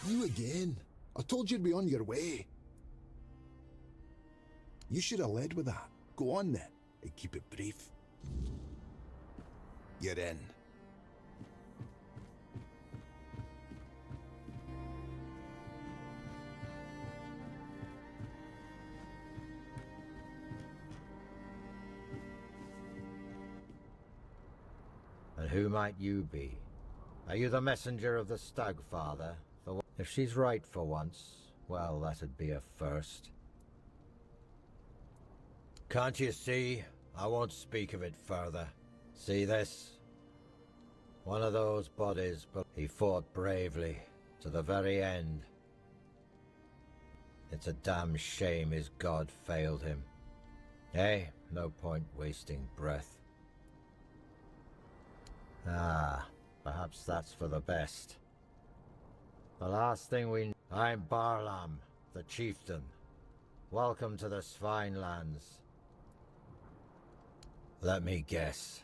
You again. I told you to be on your way. You should have led with that. Go on then, and keep it brief. You're in. And who might you be? Are you the messenger of the Stagfather? If she's right for once, well, that'd be a first. Can't you see? I won't speak of it further. See this? One of those bodies, but he fought bravely to the very end. It's a damn shame his god failed him. Eh? No point wasting breath. Ah, perhaps that's for the best. The last thing we... I'm Barlam, the chieftain. Welcome to the Svinelands. Let me guess.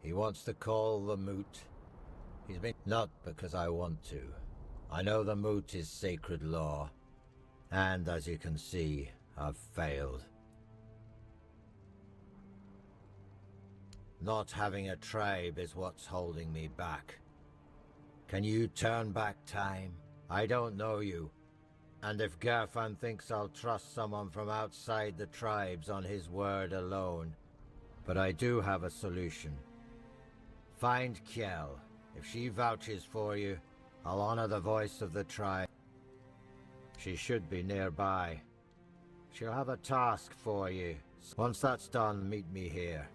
He wants to call the moot. He's been... Not because I want to. I know the moot is sacred law. And as you can see, I've failed. Not having a tribe is what's holding me back. Can you turn back time? I don't know you. And if Gerfan thinks I'll trust someone from outside the tribes on his word alone. But I do have a solution. Find Kjell. If she vouches for you, I'll honor the voice of the tribe. She should be nearby. She'll have a task for you. Once that's done, meet me here.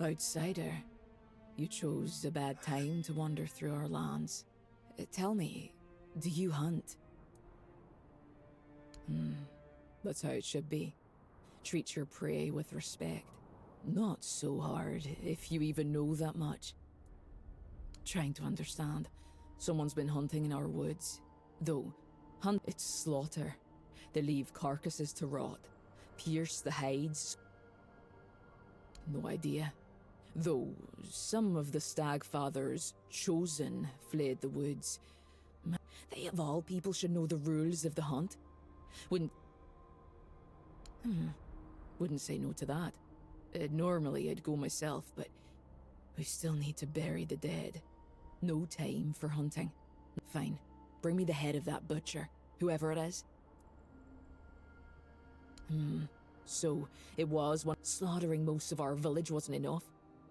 Outsider, you chose a bad time to wander through our lands. Tell me, do you hunt? That's how it should be. Treat your prey with respect. Not so hard, if you even know that much. Trying to understand. Someone's been hunting in our woods. Though, it's slaughter. They leave carcasses to rot. Pierce the hides. No idea. Though, some of the Stagfather's chosen fled the woods. They of all people should know the rules of the hunt. Wouldn't say no to that. Normally I'd go myself, but we still need to bury the dead. No time for hunting. Fine. Bring me the head of that butcher, whoever it is. So, it was when slaughtering most of our village wasn't enough.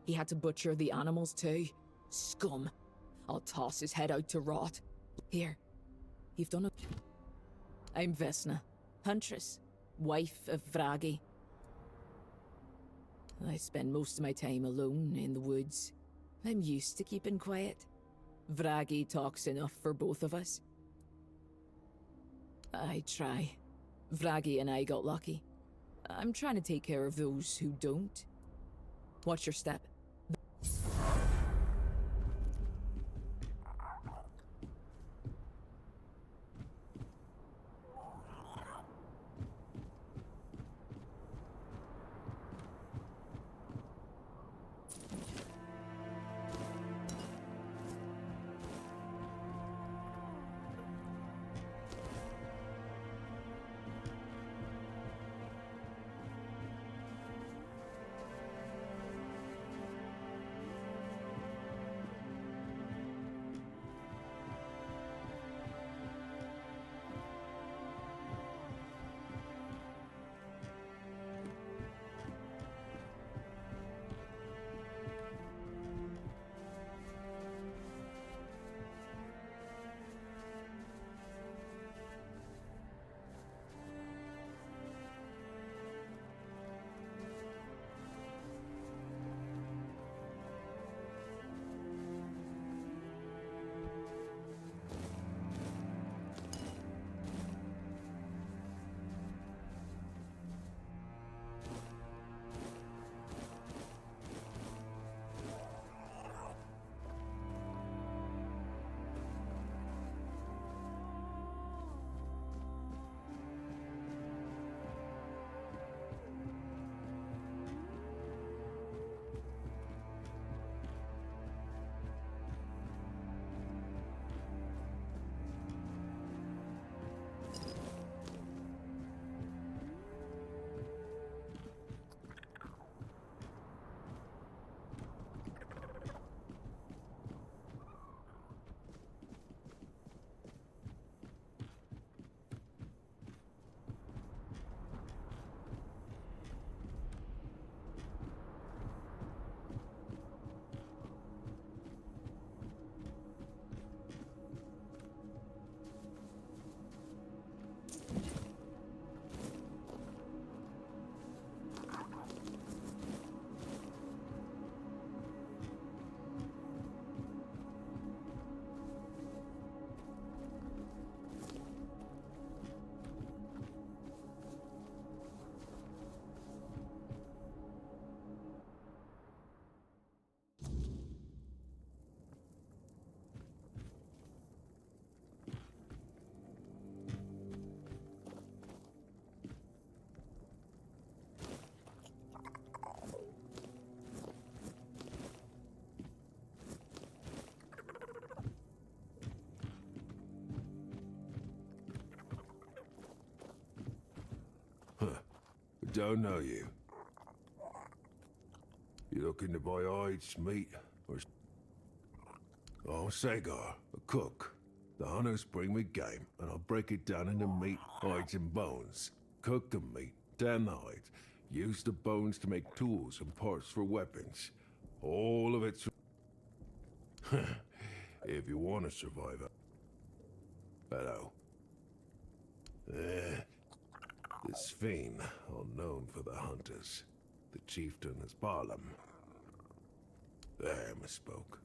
He had to butcher the animals too. Scum. I'll toss his head out to rot. Here. You've done it. I'm Vesna, huntress, wife of Vragi. I spend most of my time alone in the woods. I'm used to keeping quiet. Vragi talks enough for both of us. I try. Vragi and I got lucky. I'm trying to take care of those who don't. Watch your step. Don't know you. You looking to buy hides, meat, or... Oh, Sagar, a cook. The hunters bring me game, and I'll break it down into meat, hides, and bones. Cook the meat, tan the hides, use the bones to make tools and parts for weapons. All of it's... if you want to survive it. Hello. This fiend, all known for the hunters. The chieftain is Barlam. There, misspoke.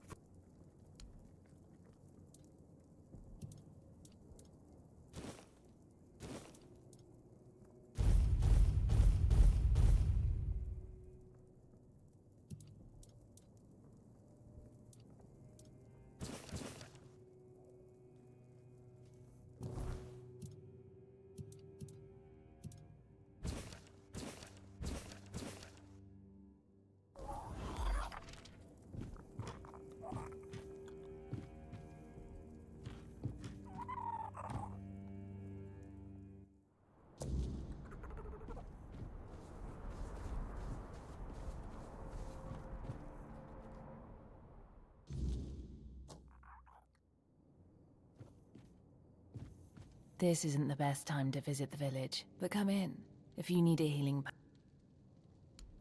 This isn't the best time to visit the village, but come in if you need a healing.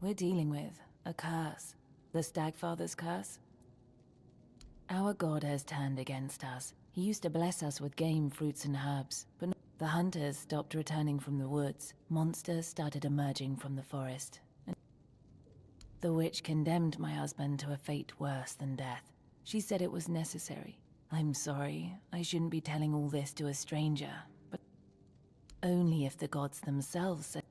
We're dealing with a curse. The Stagfather's curse. Our god has turned against us. He used to bless us with game, fruits, and herbs, but the hunters stopped returning from the woods. Monsters started emerging from the forest. The witch condemned my husband to a fate worse than death. She said it was necessary. I'm sorry, I shouldn't be telling all this to a stranger, but only if the gods themselves said.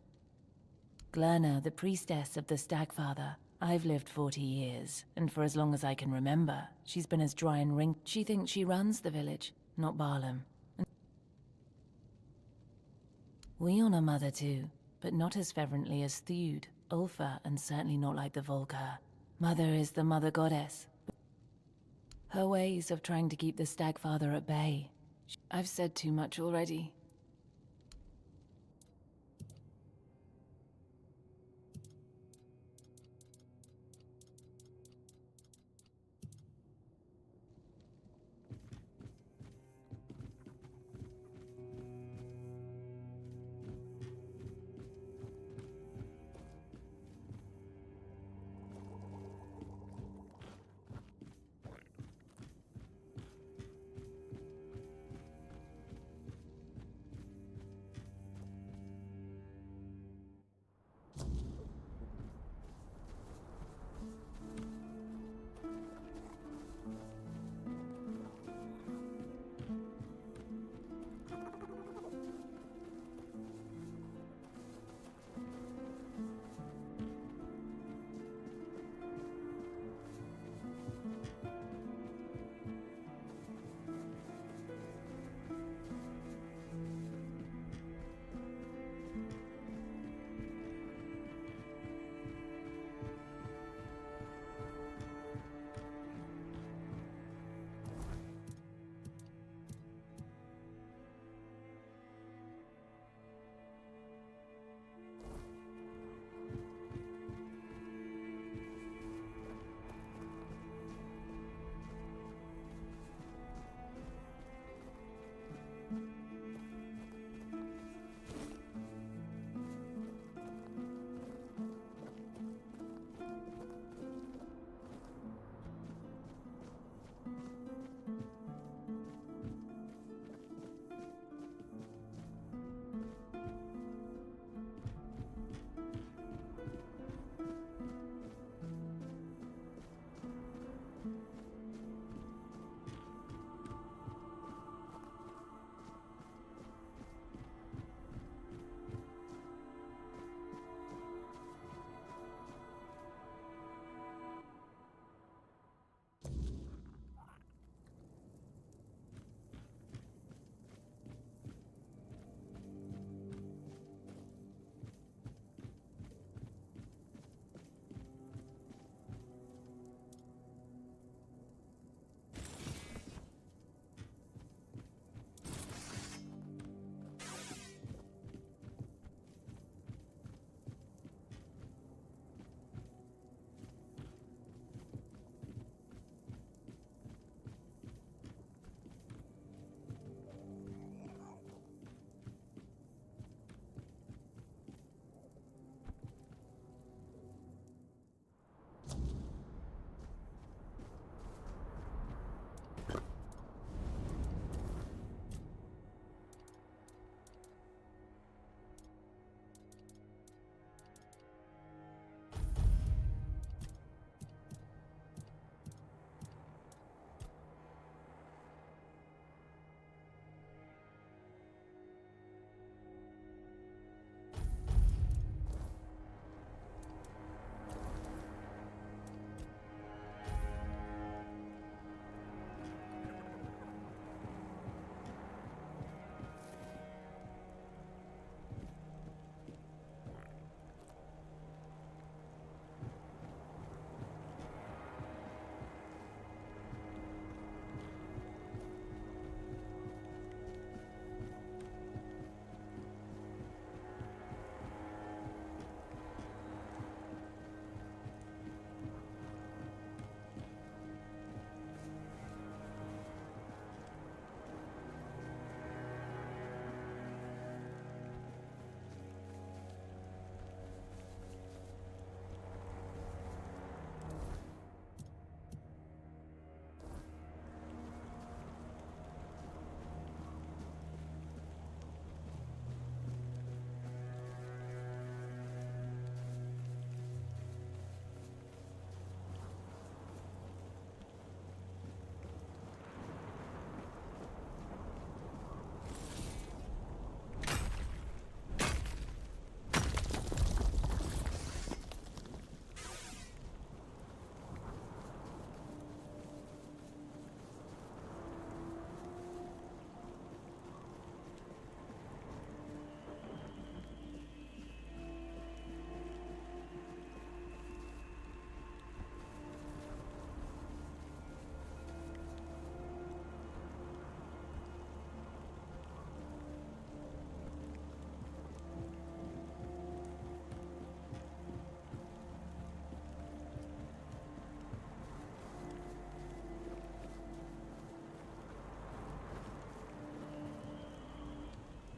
Glerna, the priestess of the Stagfather. I've lived 40 years, and for as long as I can remember, she's been as dry and wrinkled. She thinks she runs the village, not Barlam. We honor Mother too, but not as fervently as Thud, Ulfa, and certainly not like the Volker. Mother is the mother goddess. Her ways of trying to keep the Stagfather at bay. I've said too much already.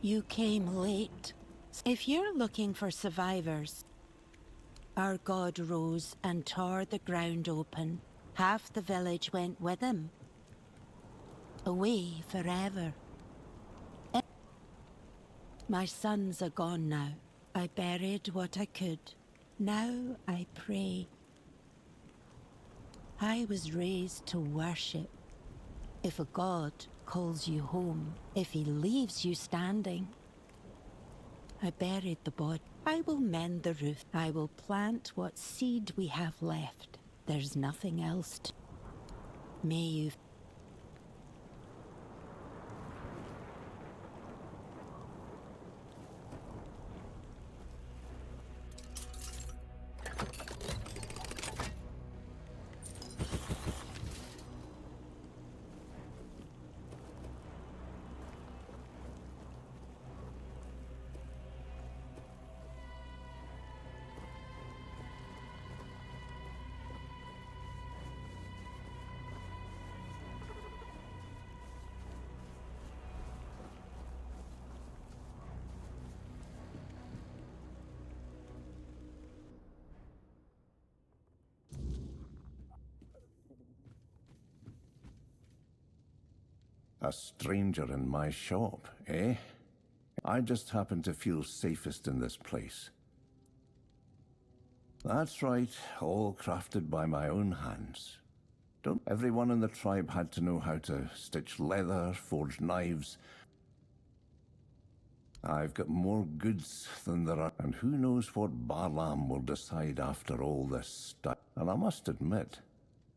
You came late. If you're looking for survivors, our god rose and tore the ground open. Half the village went with him. Away forever. My sons are gone now. I buried what I could. Now I pray. I was raised to worship. If a god calls you home, if he leaves you standing, I buried the body. I will mend the roof. I will plant what seed we have left. There's nothing else to... May you... A stranger in my shop, eh? I just happen to feel safest in this place. That's right, all crafted by my own hands. Don't everyone in the tribe had to know how to stitch leather, forge knives. I've got more goods than there are, and who knows what Barlam will decide after all this stuff. And I must admit,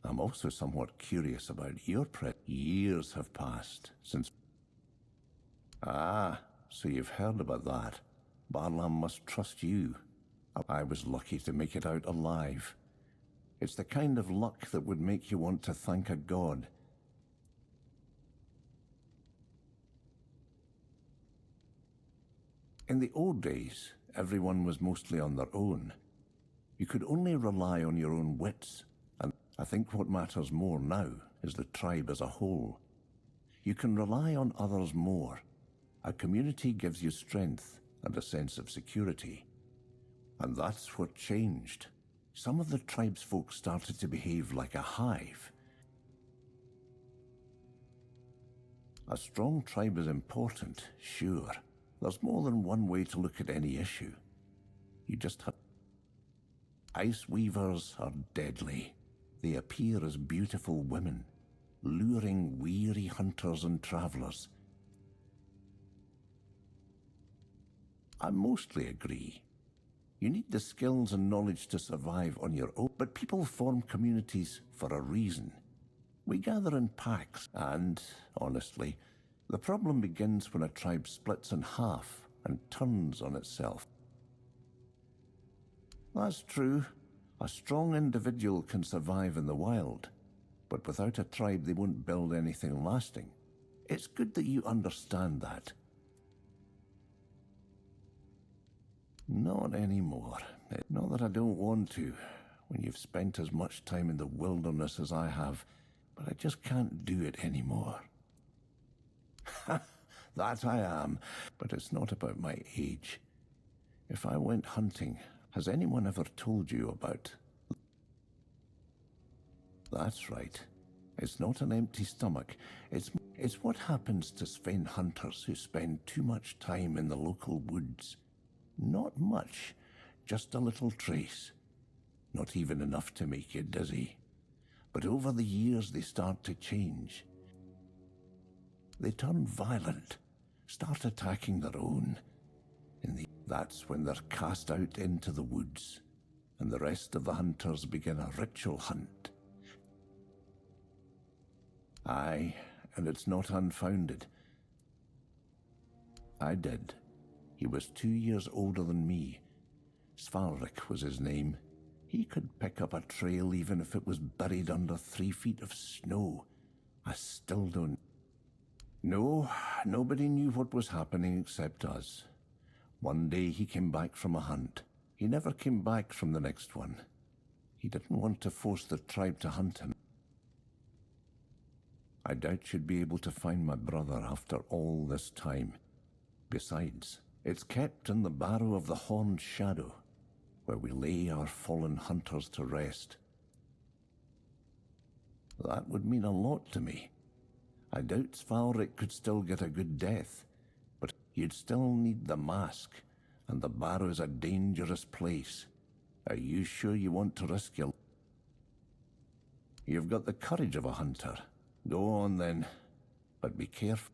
I'm also somewhat curious about your Years have passed since... Ah, so you've heard about that. Barlam must trust you. I was lucky to make it out alive. It's the kind of luck that would make you want to thank a god. In the old days, everyone was mostly on their own. You could only rely on your own wits, and I think what matters more now is the tribe as a whole. You can rely on others more. A community gives you strength and a sense of security. And that's what changed. Some of the tribe's folk started to behave like a hive. A strong tribe is important, sure. There's more than one way to look at any issue. You just have... Ice weavers are deadly. They appear as beautiful women, luring weary hunters and travelers. I mostly agree. You need the skills and knowledge to survive on your own, but people form communities for a reason. We gather in packs, and, honestly, the problem begins when a tribe splits in half and turns on itself. That's true. A strong individual can survive in the wild, but without a tribe they won't build anything lasting. It's good that you understand that. Not anymore. Not that I don't want to, when you've spent as much time in the wilderness as I have, but I just can't do it anymore. That I am, but it's not about my age. If I went hunting, has anyone ever told you about... That's right. It's not an empty stomach. It's what happens to Sven hunters who spend too much time in the local woods. Not much, just a little trace. Not even enough to make you dizzy. But over the years they start to change. They turn violent, start attacking their own. That's when they're cast out into the woods, and the rest of the hunters begin a ritual hunt. Aye, and it's not unfounded. I did. He was 2 years older than me. Svarrik was his name. He could pick up a trail even if it was buried under 3 feet of snow. I still don't... No, nobody knew what was happening except us. One day he came back from a hunt. He never came back from the next one. He didn't want to force the tribe to hunt him. I doubt you'd be able to find my brother after all this time. Besides, it's kept in the barrow of the Horned Shadow, where we lay our fallen hunters to rest. That would mean a lot to me. I doubt Svalric could still get a good death, but you'd still need the mask, and the barrow's a dangerous place. Are you sure you want to risk your... You've got the courage of a hunter. Go on then, but be careful.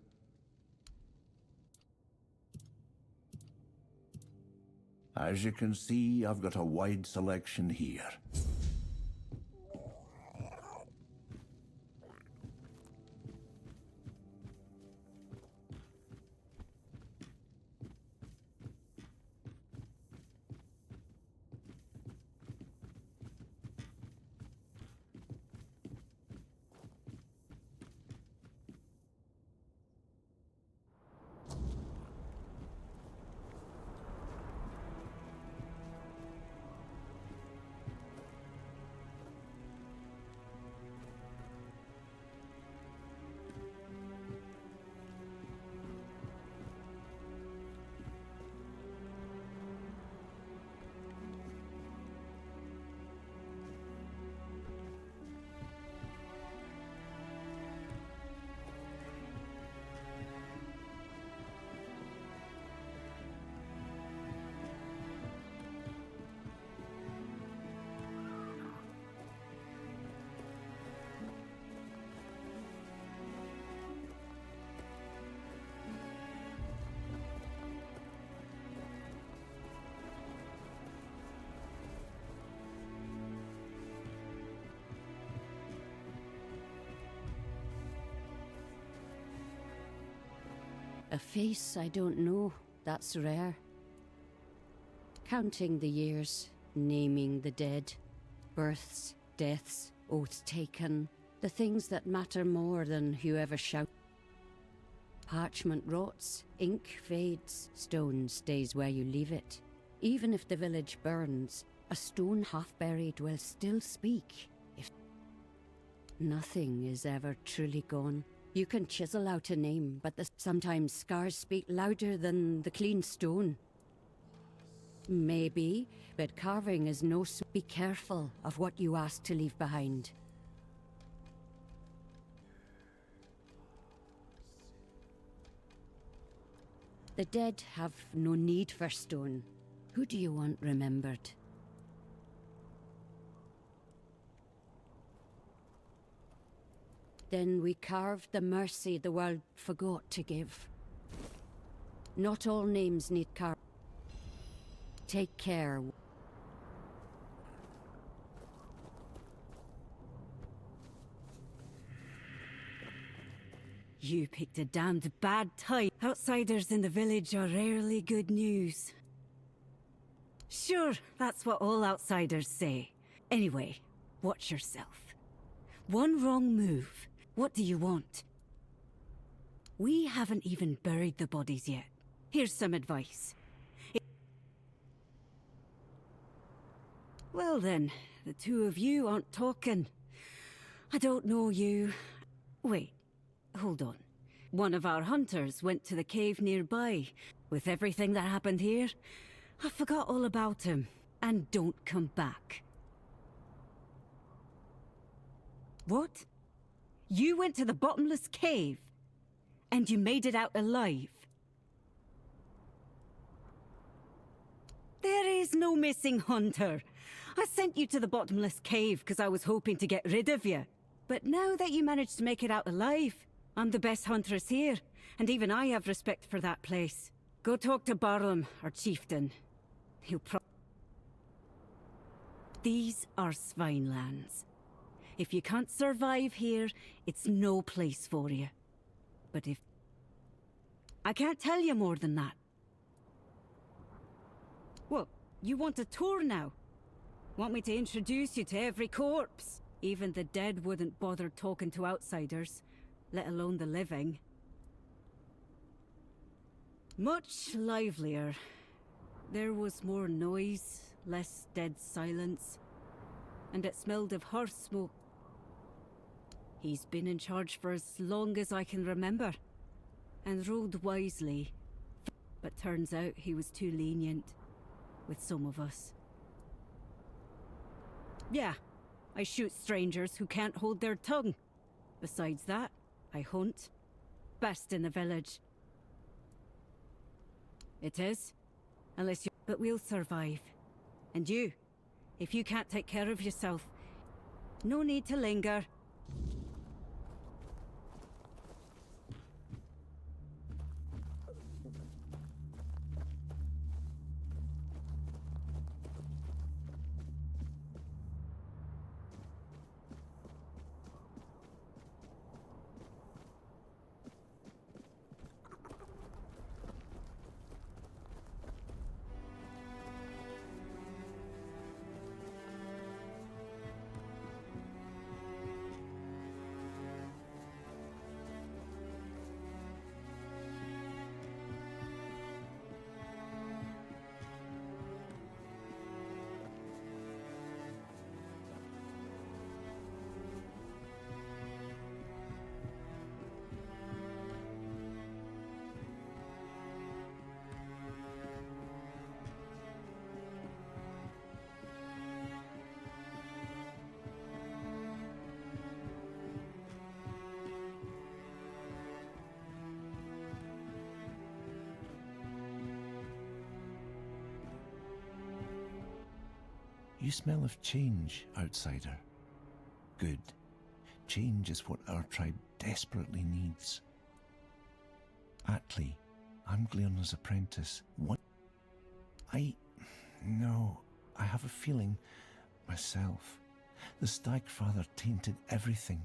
As you can see, I've got a wide selection here. A face I don't know, that's rare. Counting the years, naming the dead, births, deaths, oaths taken, the things that matter more than whoever shouts. Parchment rots, ink fades, stone stays where you leave it. Even if the village burns, a stone half-buried will still speak. If nothing is ever truly gone. You can chisel out a name, but sometimes scars speak louder than the clean stone. Maybe, but carving is no... Be careful of what you ask to leave behind. The dead have no need for stone. Who do you want remembered? Then we carved the mercy the world forgot to give. Not all names need carving. Take care. You picked a damned bad time. Outsiders in the village are rarely good news. Sure, that's what all outsiders say. Anyway, watch yourself. One wrong move. What do you want? We haven't even buried the bodies yet. Here's some advice. Well then, the two of you aren't talking. I don't know you. Wait, hold on. One of our hunters went to the cave nearby. With everything that happened here, I forgot all about him. And don't come back. What? You went to the bottomless cave? And you made it out alive? There is no missing hunter. I sent you to the bottomless cave because I was hoping to get rid of you. But now that you managed to make it out alive, I'm the best huntress here, and even I have respect for that place. Go talk to Barlam, our chieftain. He'll These are Svinelands. If you can't survive here, it's no place for you. But if... I can't tell you more than that. What, you want a tour now? Want me to introduce you to every corpse? Even the dead wouldn't bother talking to outsiders, let alone the living. Much livelier. There was more noise, less dead silence, and it smelled of hearth smoke. He's been in charge for as long as I can remember, and ruled wisely. but turns out he was too lenient with some of us. Yeah, I shoot strangers who can't hold their tongue. Besides that, I hunt. Best in the village. It is. Unless you... But we'll survive. And you, if you can't take care of yourself, no need to linger. You smell of change, outsider. Good. Change is what our tribe desperately needs. Atli, I'm Glearna's apprentice. What? No, I have a feeling myself. The Stagfather tainted everything.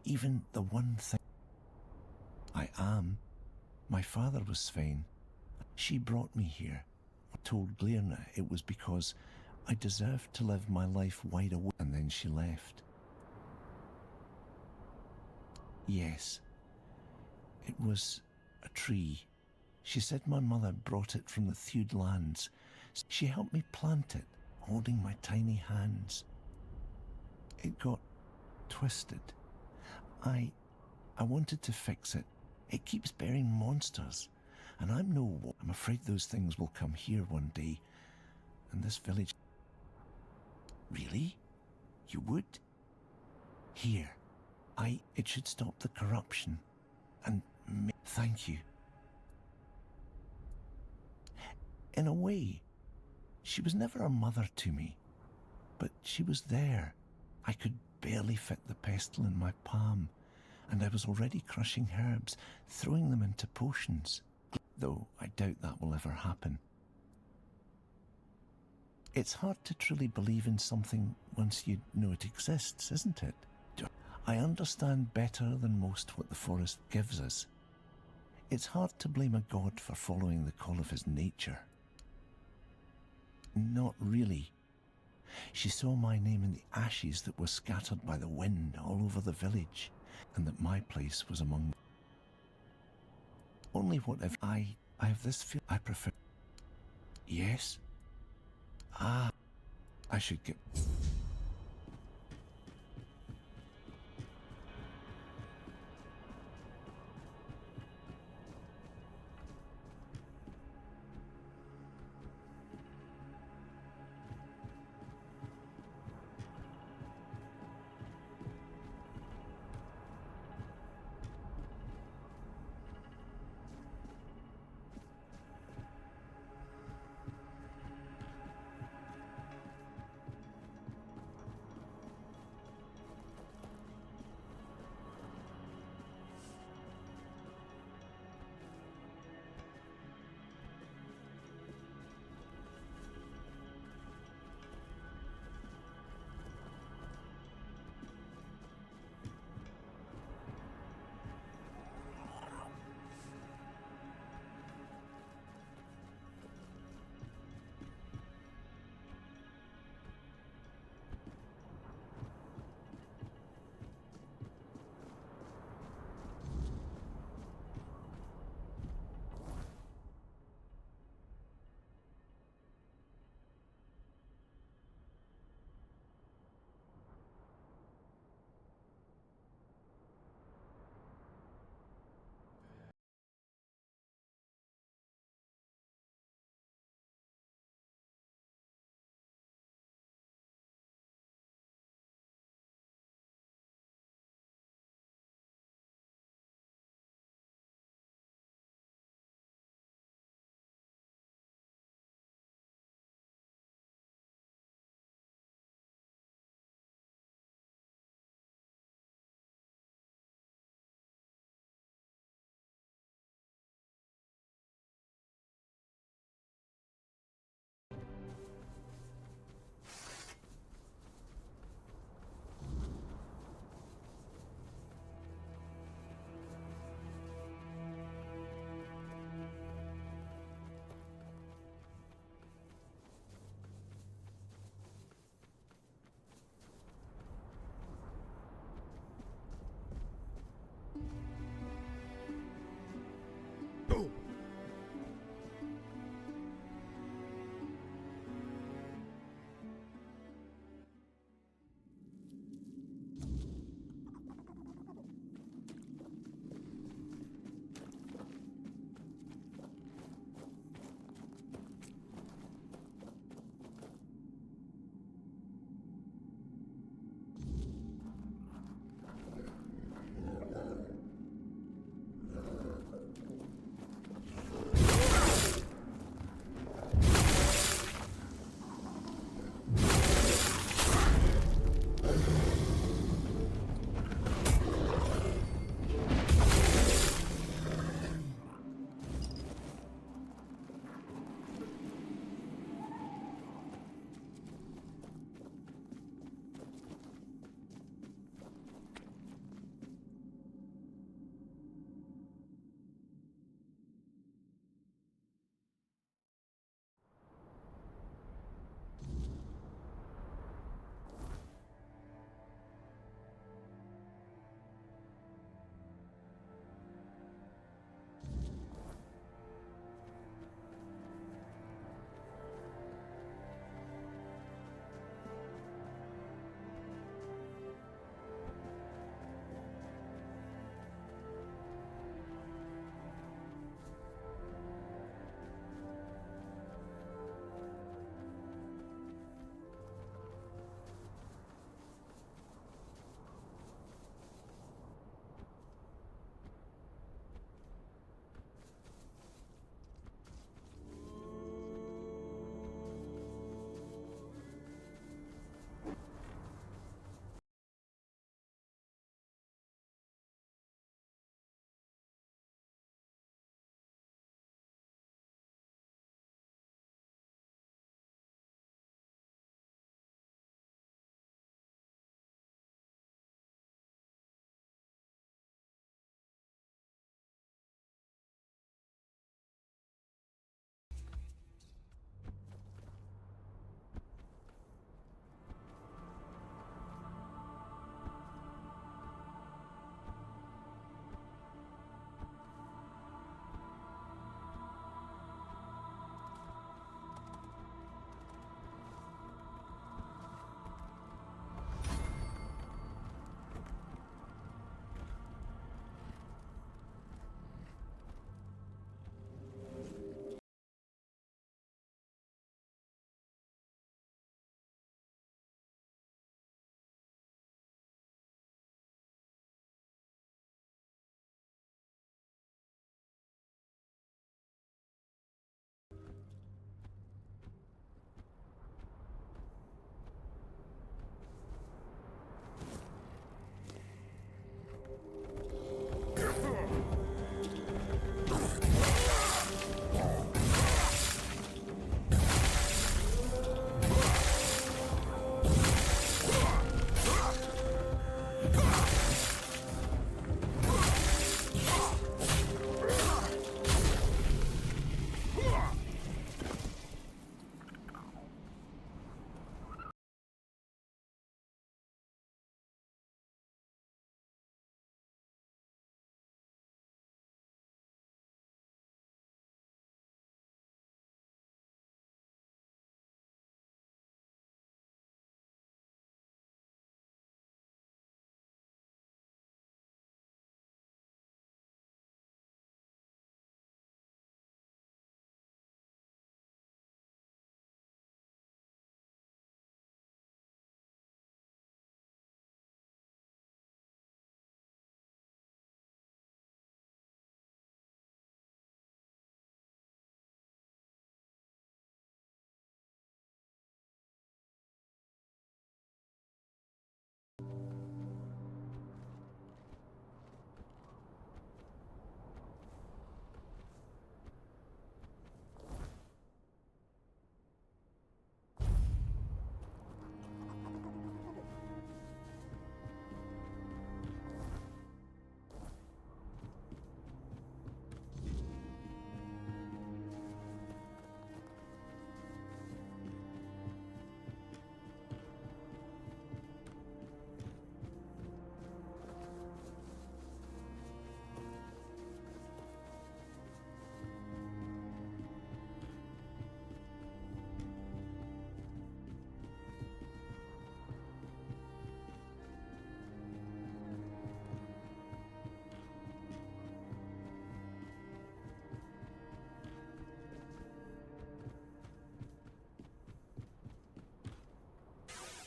Even the one thing. I am. My father was Svein. She brought me here. I told Glearna it was because I deserved to live my life wide awake, and then she left. Yes, it was a tree. She said my mother brought it from the Thewed lands. She helped me plant it, holding my tiny hands. It got twisted. I wanted to fix it. It keeps bearing monsters, and I'm afraid those things will come here one day, and this village. Really? You would? Here. It should stop the corruption. And thank you. In a way, she was never a mother to me, but she was there. I could barely fit the pestle in my palm, and I was already crushing herbs, throwing them into potions, though I doubt that will ever happen. It's hard to truly believe in something once you know it exists, isn't it? I understand better than most what the forest gives us. It's hard to blame a god for following the call of his nature. Not really. She saw my name in the ashes that were scattered by the wind all over the village, and that my place was among them. Only what if I have this feel I prefer. Yes? I should get.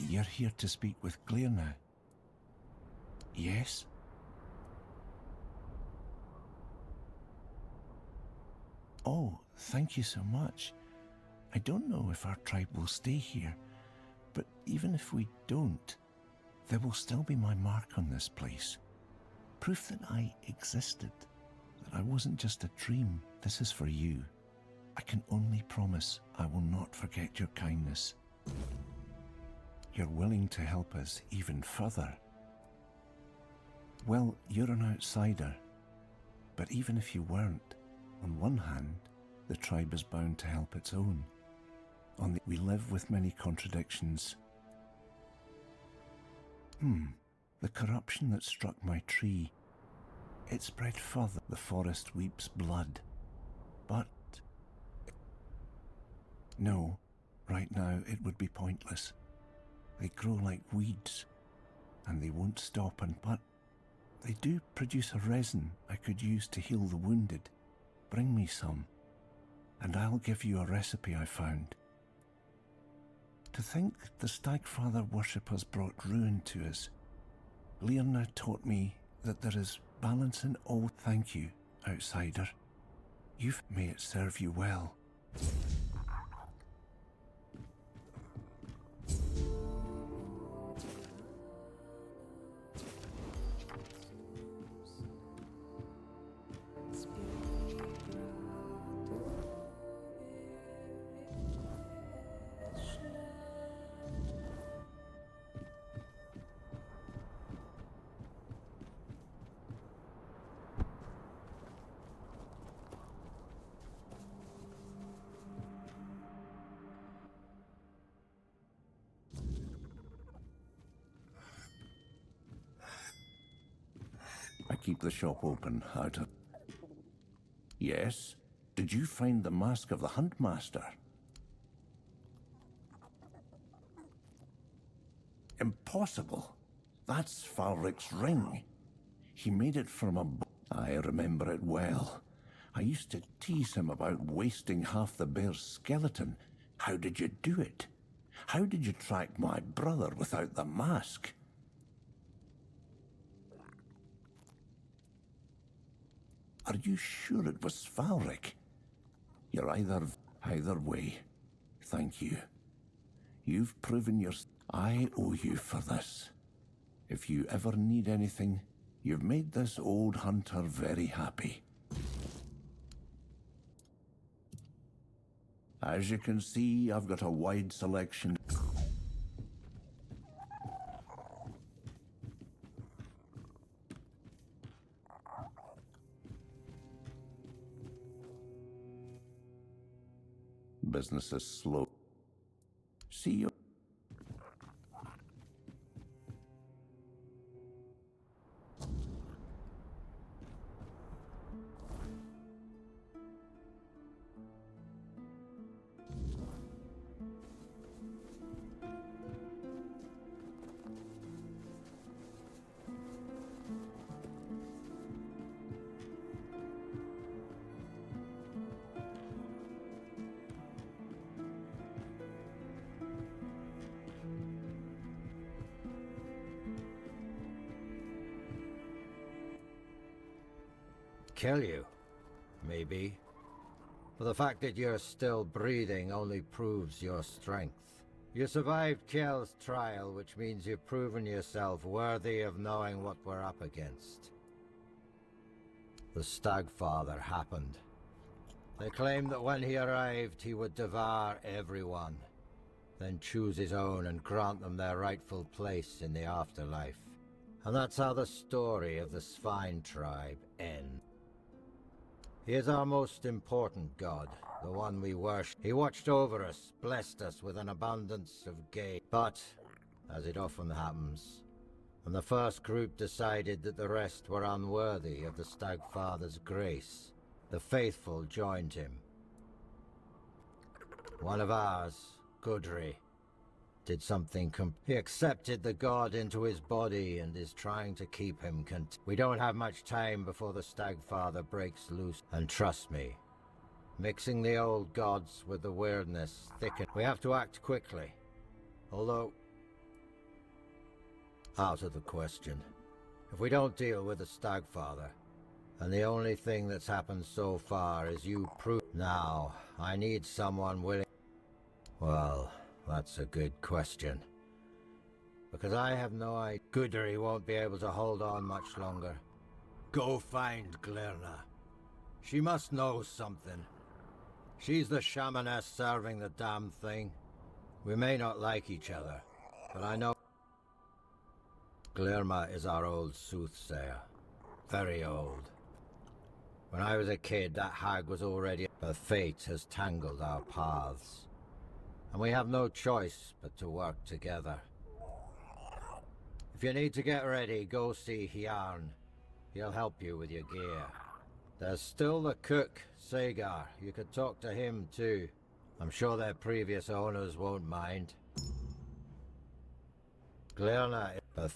You're here to speak with Claire now? Yes? Oh, thank you so much. I don't know if our tribe will stay here, but even if we don't, there will still be my mark on this place. Proof that I existed, that I wasn't just a dream. This is for you. I can only promise I will not forget your kindness. You're willing to help us even further. Well, you're an outsider, but even if you weren't, on one hand, the tribe is bound to help its own. We live with many contradictions. The corruption that struck my tree, it spread further. The forest weeps blood. But no, right now it would be pointless. They grow like weeds, and they won't stop. But they do produce a resin I could use to heal the wounded. Bring me some, and I'll give you a recipe I found. To think the Stagfather worshippers brought ruin to us. Leona taught me that there is balance in all. Thank you, outsider. May it serve you well. I keep the shop open out of... Yes? Did you find the mask of the Huntmaster? Impossible. That's Falric's ring. He made it from a... I remember it well. I used to tease him about wasting half the bear's skeleton. How did you do it? How did you track my brother without the mask? Are you sure it was Falric? You're either way. Thank you. You've proven I owe you for this. If you ever need anything, you've made this old hunter very happy. As you can see, I've got a wide selection. Business is slow. See you. Kill you, maybe. But the fact that you're still breathing only proves your strength. You survived Kjell's trial, which means you've proven yourself worthy of knowing what we're up against. The Stagfather happened. They claimed that when he arrived, he would devour everyone, then choose his own and grant them their rightful place in the afterlife. And that's how the story of the Svine tribe ends. He is our most important god, the one we worship. He watched over us, blessed us with an abundance of gain. But, as it often happens, when the first group decided that the rest were unworthy of the Stagfather's grace, the faithful joined him. One of ours, Gudri, did something he accepted the god into his body and is trying to keep him We don't have much time before the Stagfather breaks loose. And trust me, mixing the old gods with the Wyrdness thicken. We have to act quickly. Although, Out of the question. If we don't deal with the Stagfather, and the only thing that's happened so far is you prove... Now, I need someone willing... Well, that's a good question. Because I have no idea. Guderi won't be able to hold on much longer. Go find Glirna. She must know something. She's the shamaness serving the damn thing. We may not like each other, but I know... Glirma is our old soothsayer. Very old. When I was a kid, that hag was already... Her fate has tangled our paths. And we have no choice but to work together. If you need to get ready, go see Hjarn. He'll help you with your gear. There's still the cook, Sagar. You could talk to him too. I'm sure their previous owners won't mind. Glirna is...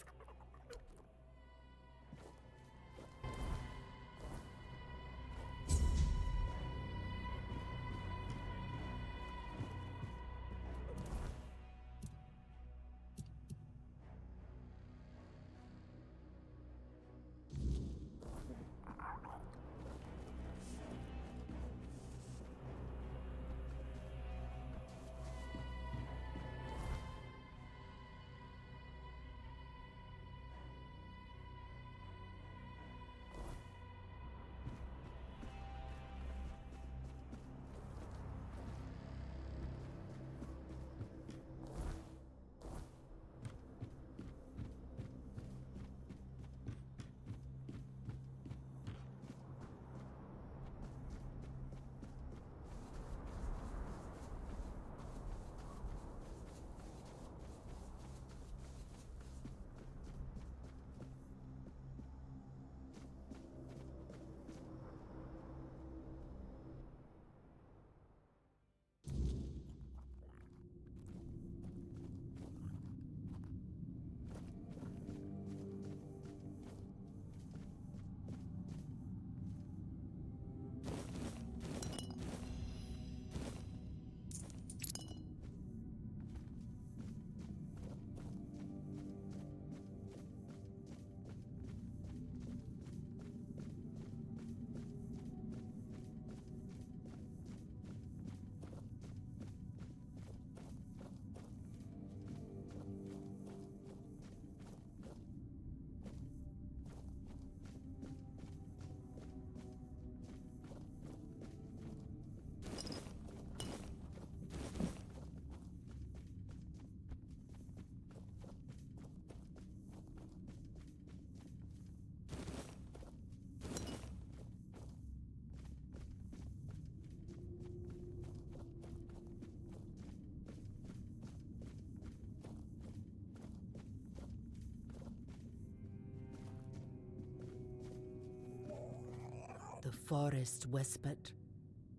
The forest whispered,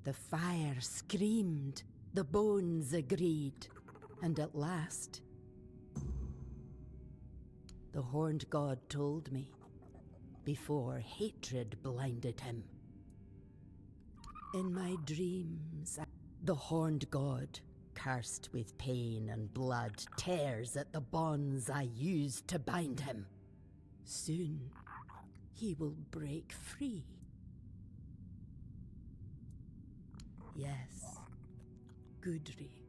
the fire screamed, the bones agreed, and at last, the horned god told me, before hatred blinded him. In my dreams, the horned god, cursed with pain and blood, tears at the bonds I used to bind him. Soon, he will break free. Yes, Gudri,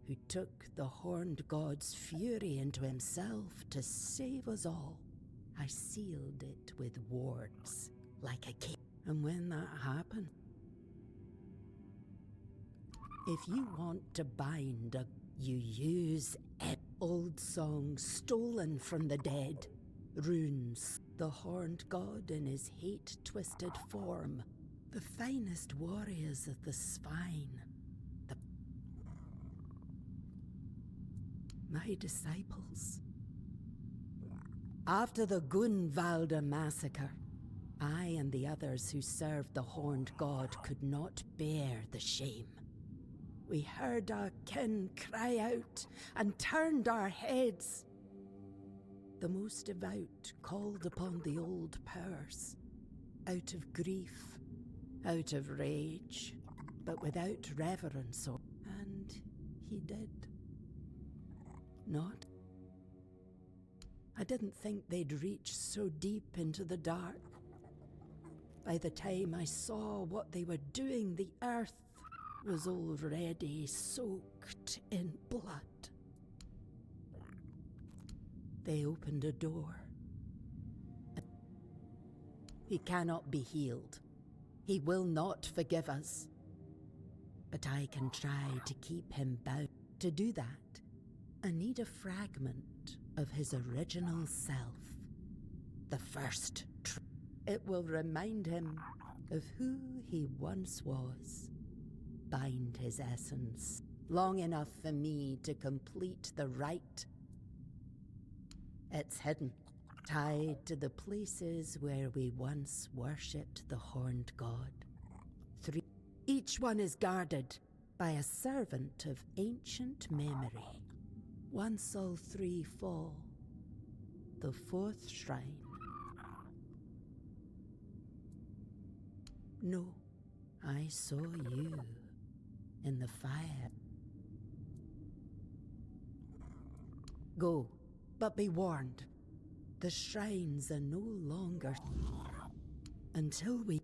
who took the horned god's fury into himself to save us all. I sealed it with wards, like a cage. And when that happened, if you want to bind you use old songs stolen from the dead, runes, the horned god in his hate-twisted form, the finest warriors of the spine, my disciples. After the Gunvalda massacre, I and the others who served the horned god could not bear the shame. We heard our kin cry out and turned our heads. The most devout called upon the old powers, out of grief, out of rage, but without reverence, and he did not. I didn't think they'd reach so deep into the dark. By the time I saw what they were doing, the earth was already soaked in blood. They opened a door. He cannot be healed. He will not forgive us. But I can try to keep him bound. To do that, I need a fragment of his original self. The first it will remind him of who he once was. Bind his essence long enough for me to complete the rite. It's hidden, tied to the places where we once worshipped the horned god. 3. Each one is guarded by a servant of ancient memory. Once all 3 fall, the 4th shrine. No, I saw you in the fire. Go, but be warned. The shrines are no longer until we...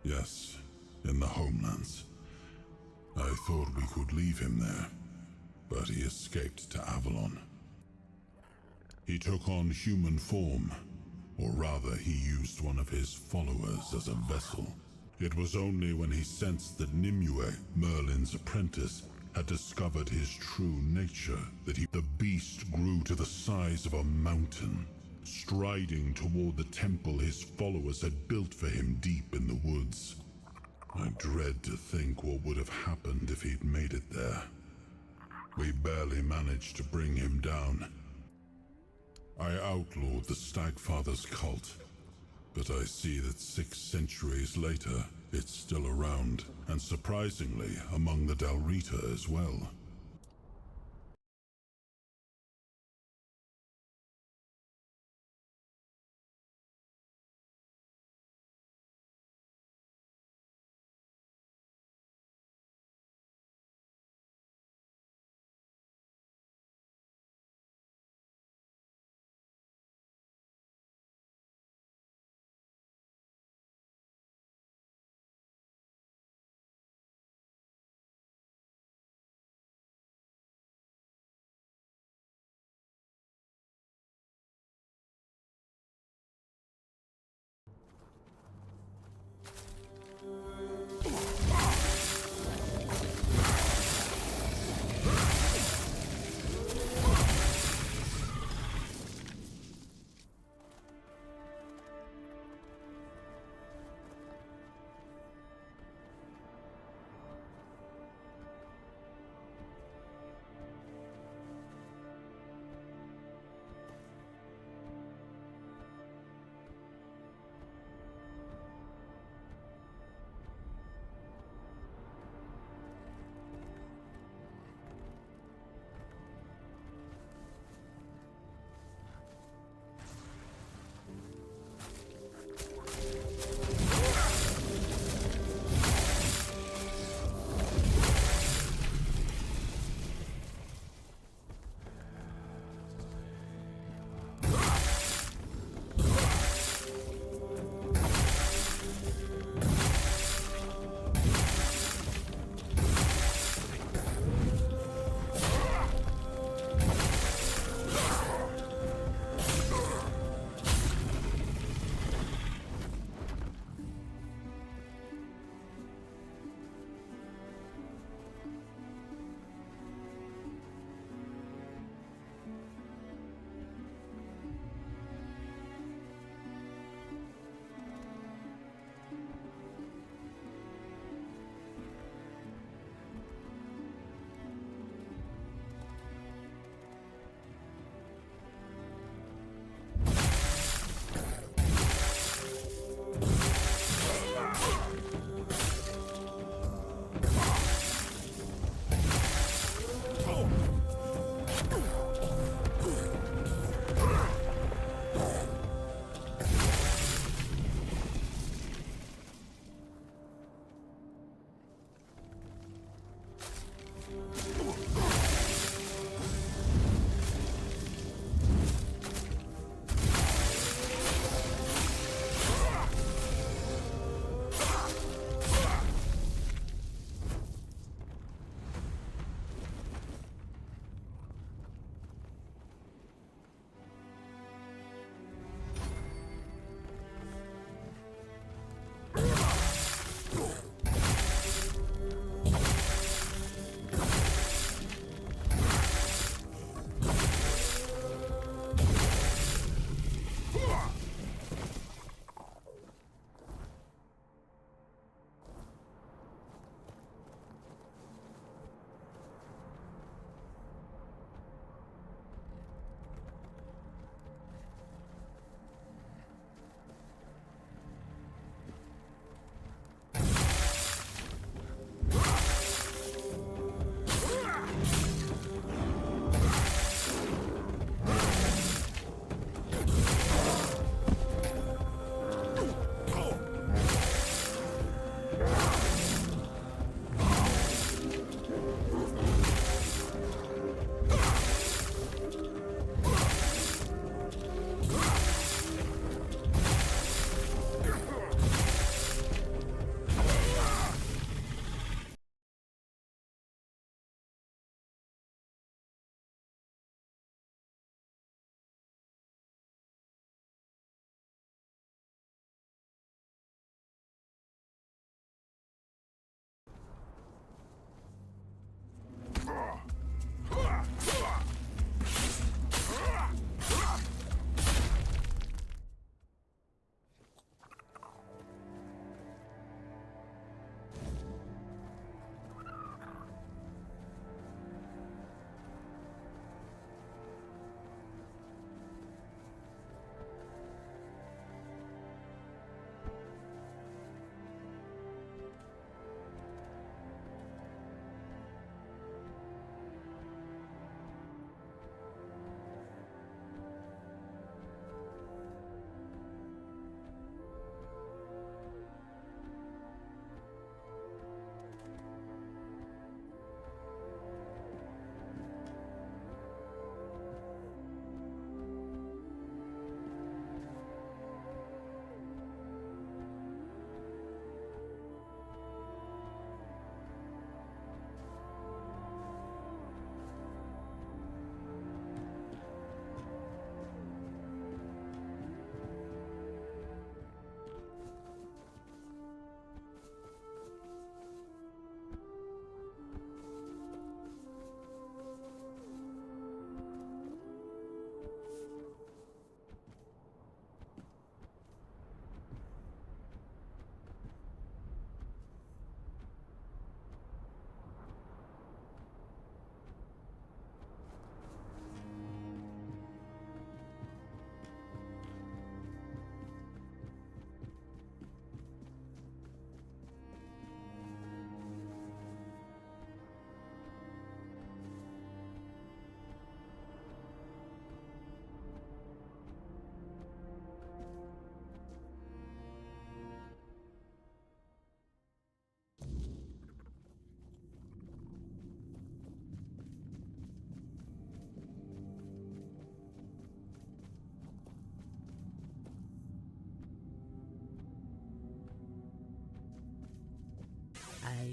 Yes, in the homelands. I thought we could leave him there, but he escaped to Avalon. He took on human form, or rather he used one of his followers as a vessel. It was only when he sensed that Nimue, Merlin's apprentice, had discovered his true nature that the beast grew to the size of a mountain, striding toward the temple his followers had built for him deep in the woods. I dread to think what would have happened if he'd made it there. We barely managed to bring him down. I outlawed the Stagfather's cult, but I see that 6 centuries later, it's still around, and surprisingly, among the Dalrita as well.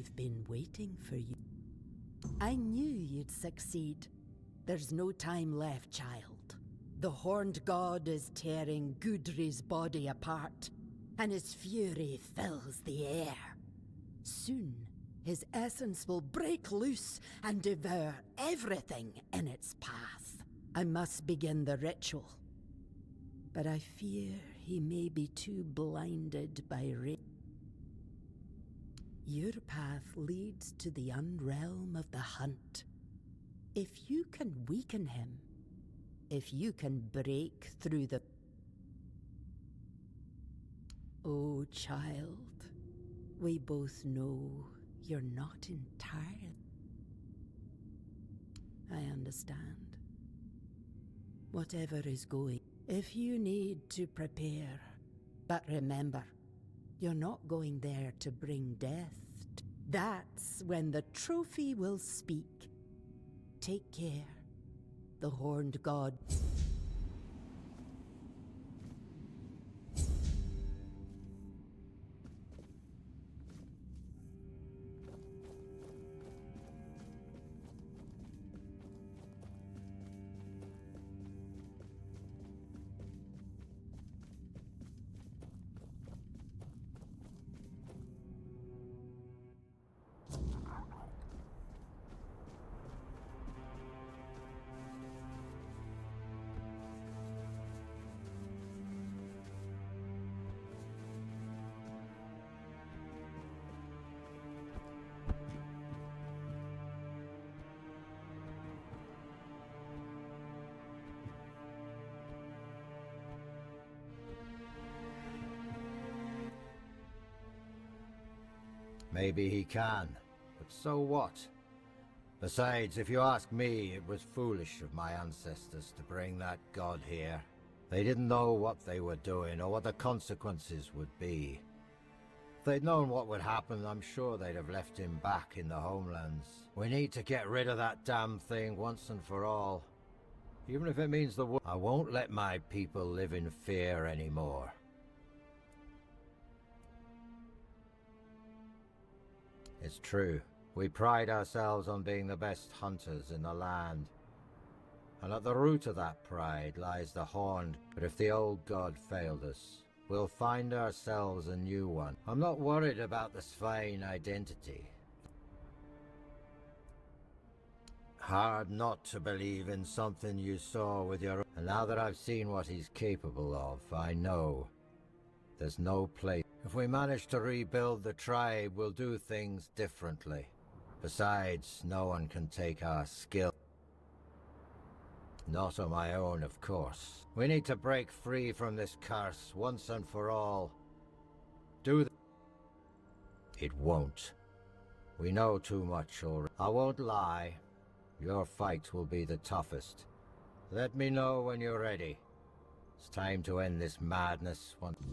I've been waiting for you. I knew you'd succeed. There's no time left, child. The horned god is tearing Gudri's body apart, and his fury fills the air. Soon, his essence will break loose and devour everything in its path. I must begin the ritual, but I fear he may be too blinded by rage. Your path leads to the unrealm of the hunt. If you can weaken him, if you can break through the... Oh, child, we both know you're not entirely... I understand. Whatever is going, if you need to prepare, but remember, you're not going there to bring death. That's when the trophy will speak. Take care. The horned god... Maybe he can, but so what? Besides, if you ask me, it was foolish of my ancestors to bring that god here. They didn't know what they were doing or what the consequences would be. If they'd known what would happen, I'm sure they'd have left him back in the homelands. We need to get rid of that damn thing once and for all. Even if it means the world. I won't let my people live in fear anymore. It's true. We pride ourselves on being the best hunters in the land. And at the root of that pride lies the horned. But if the old god failed us, we'll find ourselves a new one. I'm not worried about the Svein identity. Hard not to believe in something you saw with your... And now that I've seen what he's capable of, I know there's no place. If we manage to rebuild the tribe, we'll do things differently. Besides, no one can take our skill. Not on my own, of course. We need to break free from this curse once and for all. It won't. We know too much already. I won't lie. Your fight will be the toughest. Let me know when you're ready. It's time to end this madness once.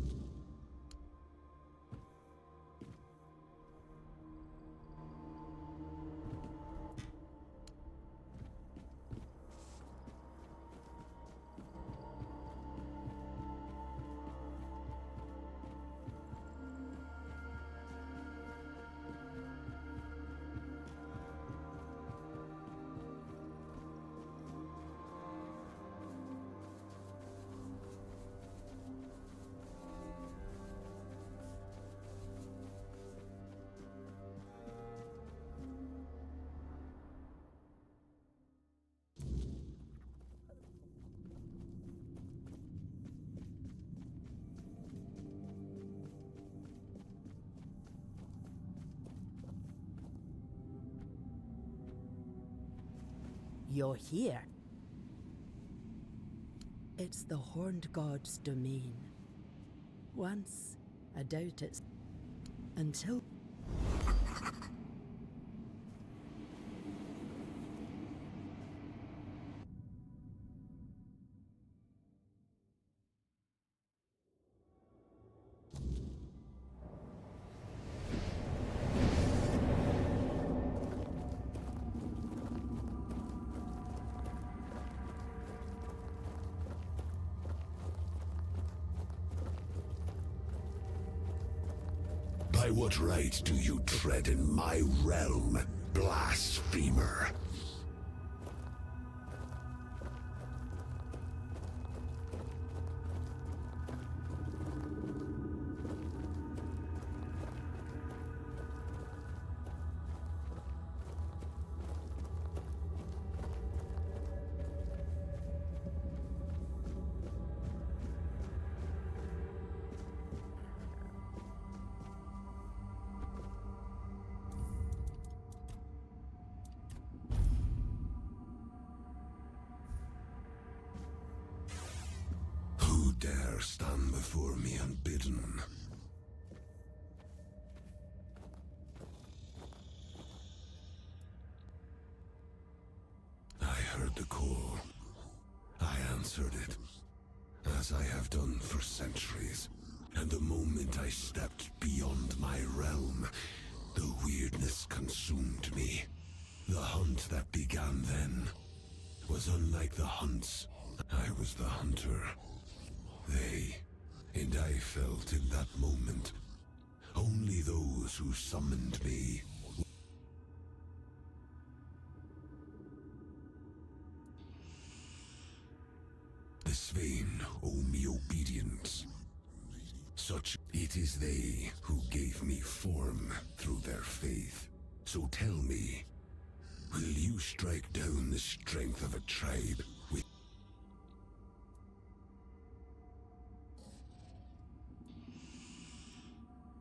You're here. It's the horned god's domain. Once, I doubt it's... Until... By what right do you tread in my realm, blasphemer? Who dare stand before me unbidden? I heard the call. I answered it, as I have done for centuries. And the moment I stepped beyond my realm, the weirdness consumed me. The hunt that began then was unlike the hunts. I was the hunter. They, and I felt in that moment, only those who summoned me. The Svain owe me obedience. Such it is they who gave me form through their faith. So tell me, will you strike down the strength of a tribe with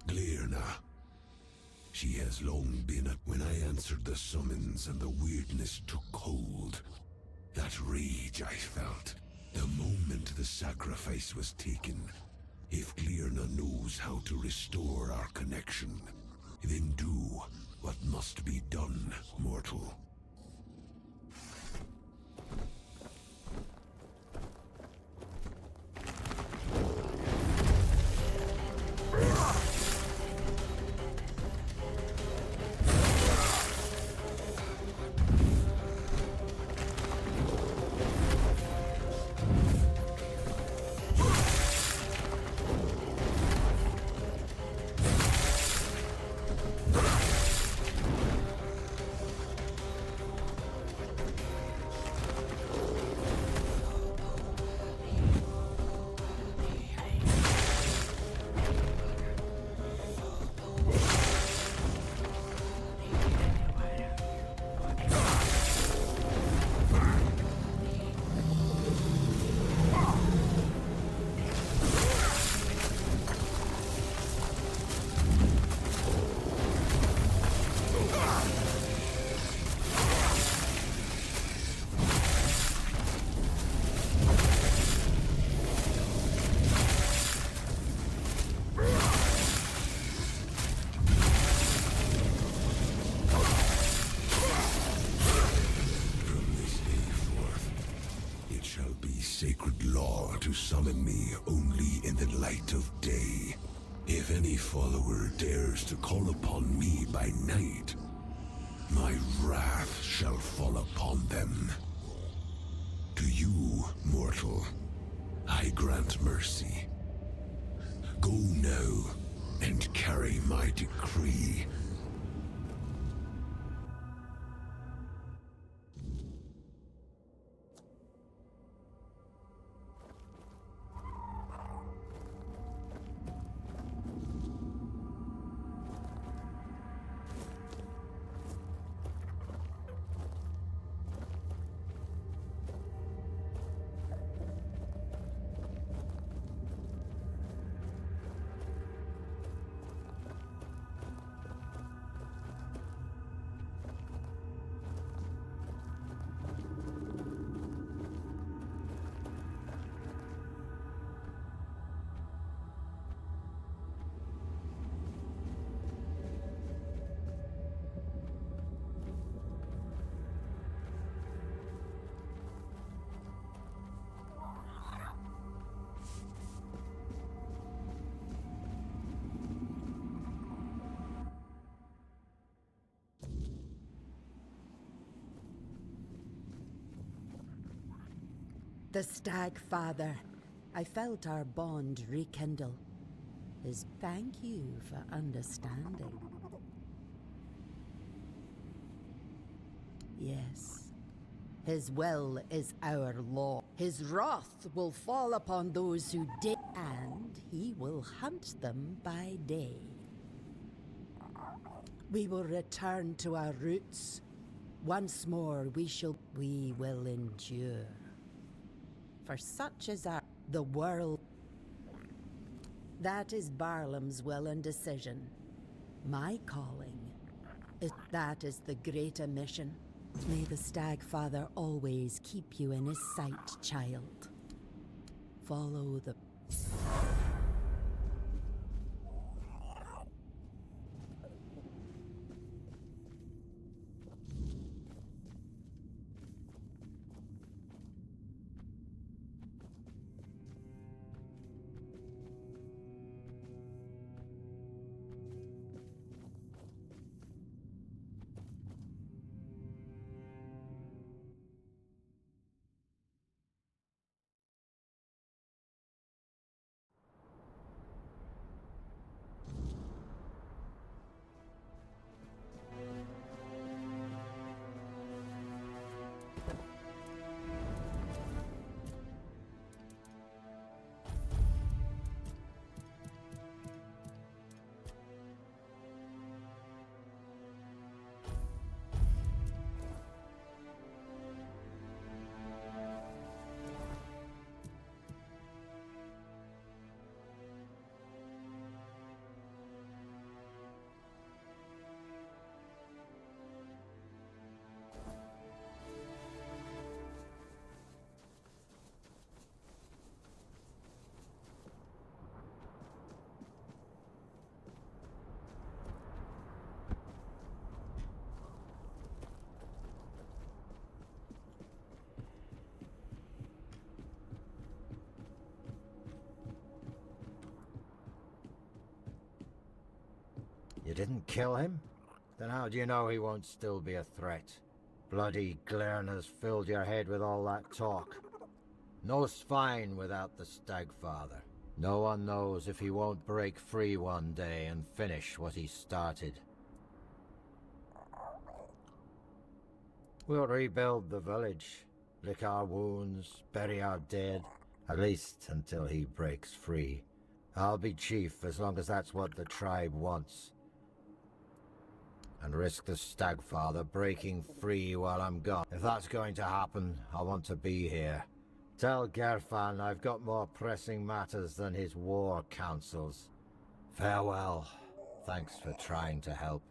Glirna? She has long been at when I answered the summons and the weirdness took hold. That rage I felt, the moment the sacrifice was taken. If Glirna knows how to restore our connection, then do what must be done, mortal. Sacred law to summon me only in the light of day. If any follower dares to call upon me by night, my wrath shall fall upon them. To you, mortal, I grant mercy. Go now and carry my decree. The Stag Father. I felt our bond rekindle. is thank you for understanding. Yes. His will is our law. His wrath will fall upon those who did, and he will hunt them by day. We will return to our roots. Once more we will endure. For such is the world. That is Barlam's will and decision. My calling that is the greater mission. May the Stag-Father always keep you in his sight, child. Follow the... You didn't kill him? Then how do you know he won't still be a threat? Bloody Glern's filled your head with all that talk. No's fine without the Stag-Father. No one knows if he won't break free one day and finish what he started. We'll rebuild the village, lick our wounds, bury our dead, at least until he breaks free. I'll be chief as long as that's what the tribe wants. And risk the Stag-Father breaking free while I'm gone. If that's going to happen, I want to be here. Tell Gerfan I've got more pressing matters than his war councils. Farewell. Thanks for trying to help.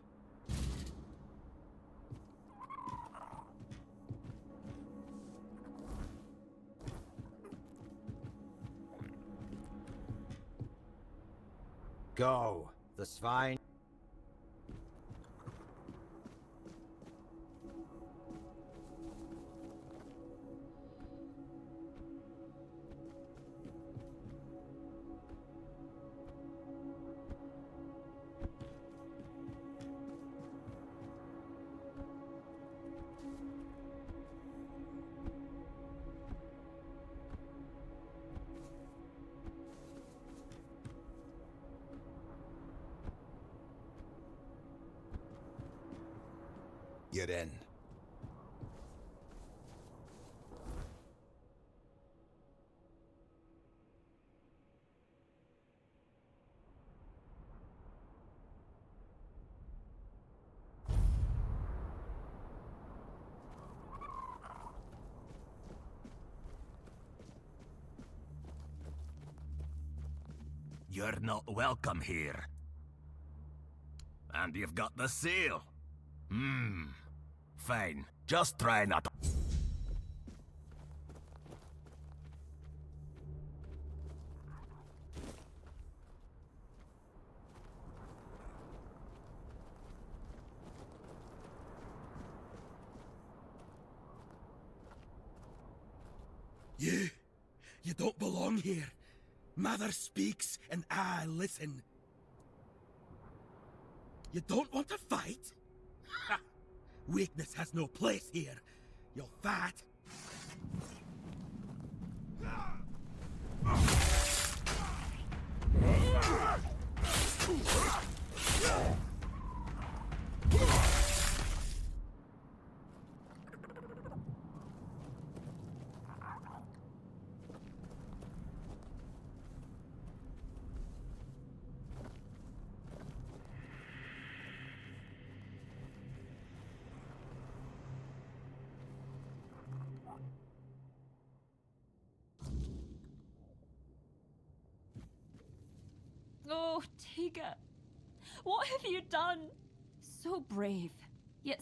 Go. The swine. You're in. You're not welcome here. And you've got the seal. Fine. Just try not to... You don't belong here. Mother speaks and I listen. You don't want to fight? Ha! Weakness has no place here. You're fat. Tiga? What have you done? So brave, yet...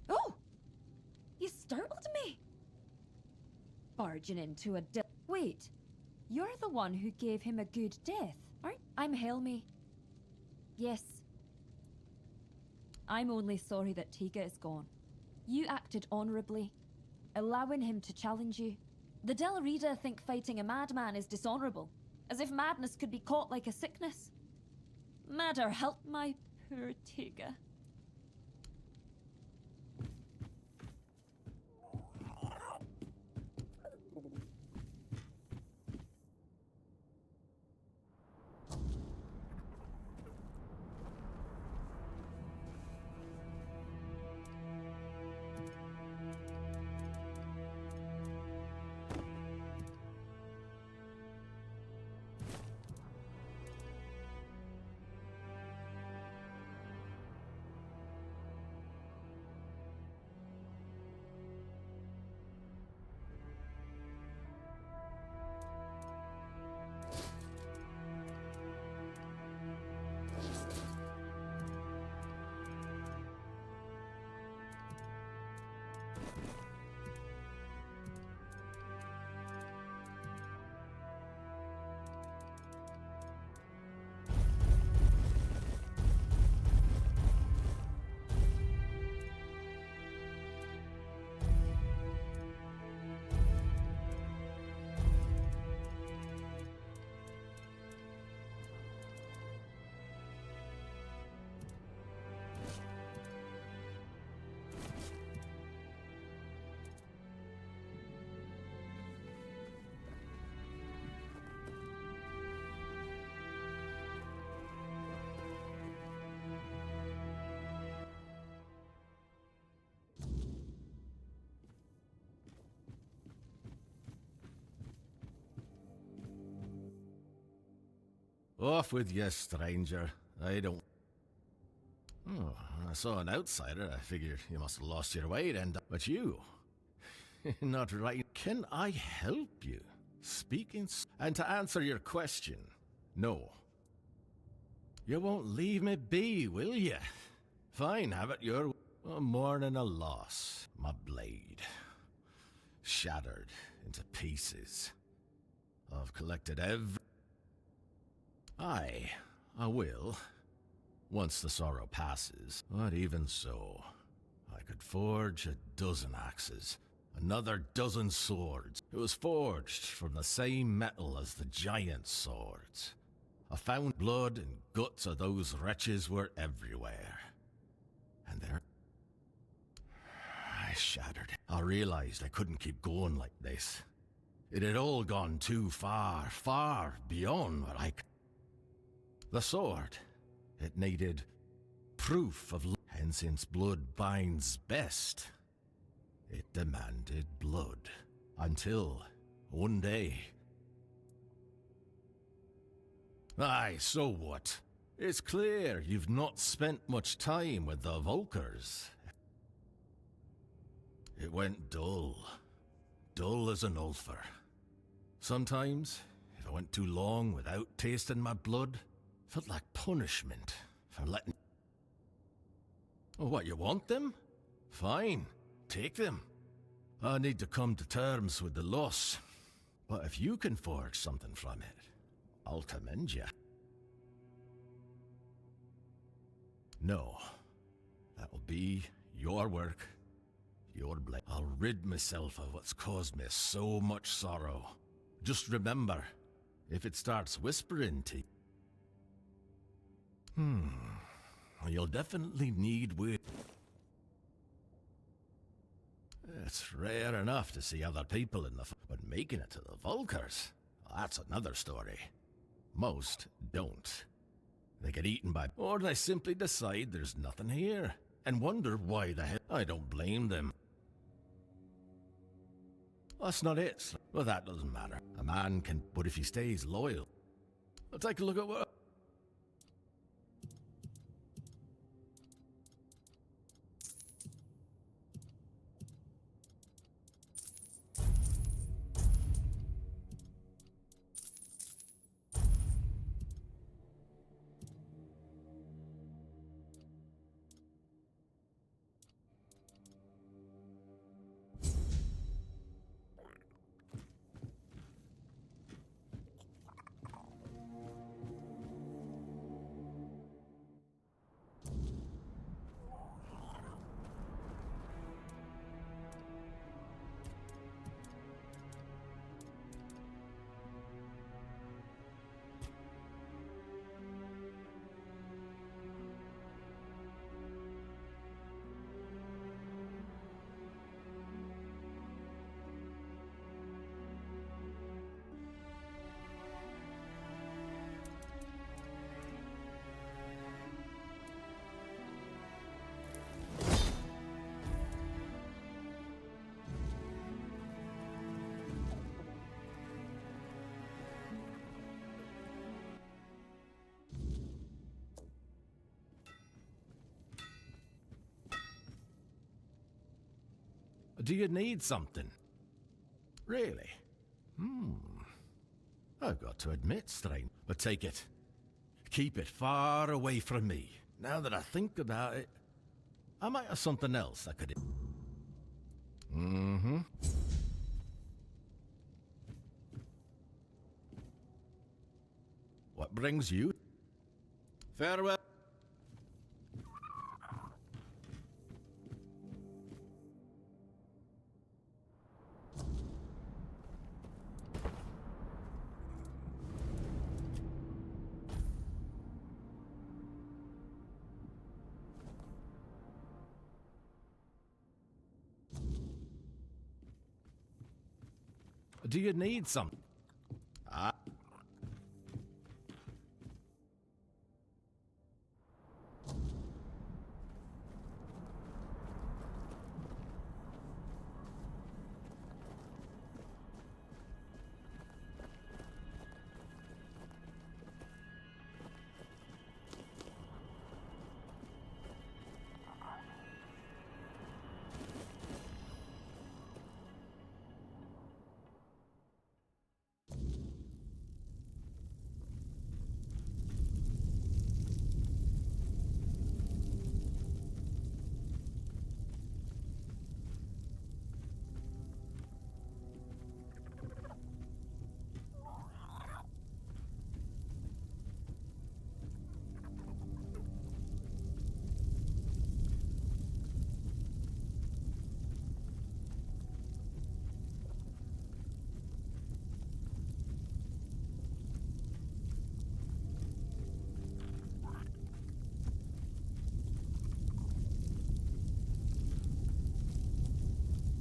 Oh! You startled me! Barging into a Wait, you're the one who gave him a good death, aren't you? I'm Helmi. Yes. I'm only sorry that Tiga is gone. You acted honorably, allowing him to challenge you. The Del Rida think fighting a madman is dishonorable, as if madness could be caught like a sickness. Madder help my poor Tiga. Off with you, stranger. I don't... Oh, I saw an outsider. I figured you must have lost your way then. But you... Not right. Can I help you? Speaking... And to answer your question, no. You won't leave me be, will you? Fine, have it your... mourning a loss. My blade. Shattered into pieces. I've collected every... Aye, I will. Once the sorrow passes. But even so, I could forge a dozen axes. Another dozen swords. It was forged from the same metal as the giant swords. I found blood and guts of those wretches were everywhere. And there... I shattered it. I realized I couldn't keep going like this. It had all gone too far, far beyond what I could... The sword, it needed proof of... And since blood binds best, it demanded blood. Until, one day... Aye, so what? It's clear you've not spent much time with the Volkers. It went dull. Dull as an ulcer. Sometimes, if I went too long without tasting my blood... Felt like punishment for letting... Oh, what, you want them? Fine, take them. I need to come to terms with the loss. But if you can forge something from it, I'll commend you. No, that'll be your work, your blame. I'll rid myself of what's caused me so much sorrow. Just remember, if it starts whispering to you, you'll definitely need wit. It's rare enough to see other people in the... But making it to the Volkers, that's another story. Most don't. They get eaten by... Or they simply decide there's nothing here, and wonder why the hell... I don't blame them. That's not it. Well, that doesn't matter. A man can... But if he stays loyal... I'll take a look at what... Do you need something? Really? I've got to admit, strange, but take it. Keep it far away from me. Now that I think about it, I might have something else I could... What brings you? Farewell. Do you need some?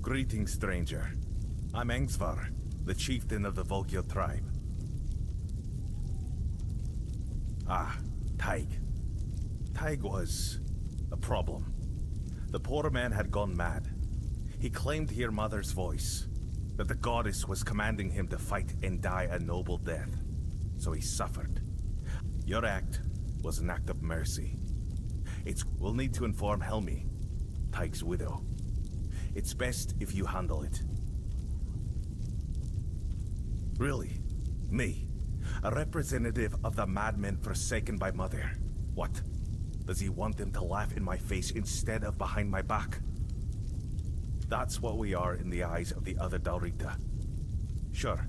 Greetings, stranger. I'm Engsvar, the chieftain of the Volkil tribe. Taig. Taig was a problem. The poor man had gone mad. He claimed to hear Mother's voice, that the goddess was commanding him to fight and die a noble death. So he suffered. Your act was an act of mercy. We'll need to inform Helmi, Taig's widow. It's best if you handle it. Really? Me? A representative of the madmen forsaken by Mother? What? Does he want them to laugh in my face instead of behind my back? That's what we are in the eyes of the other Dalrita. Sure,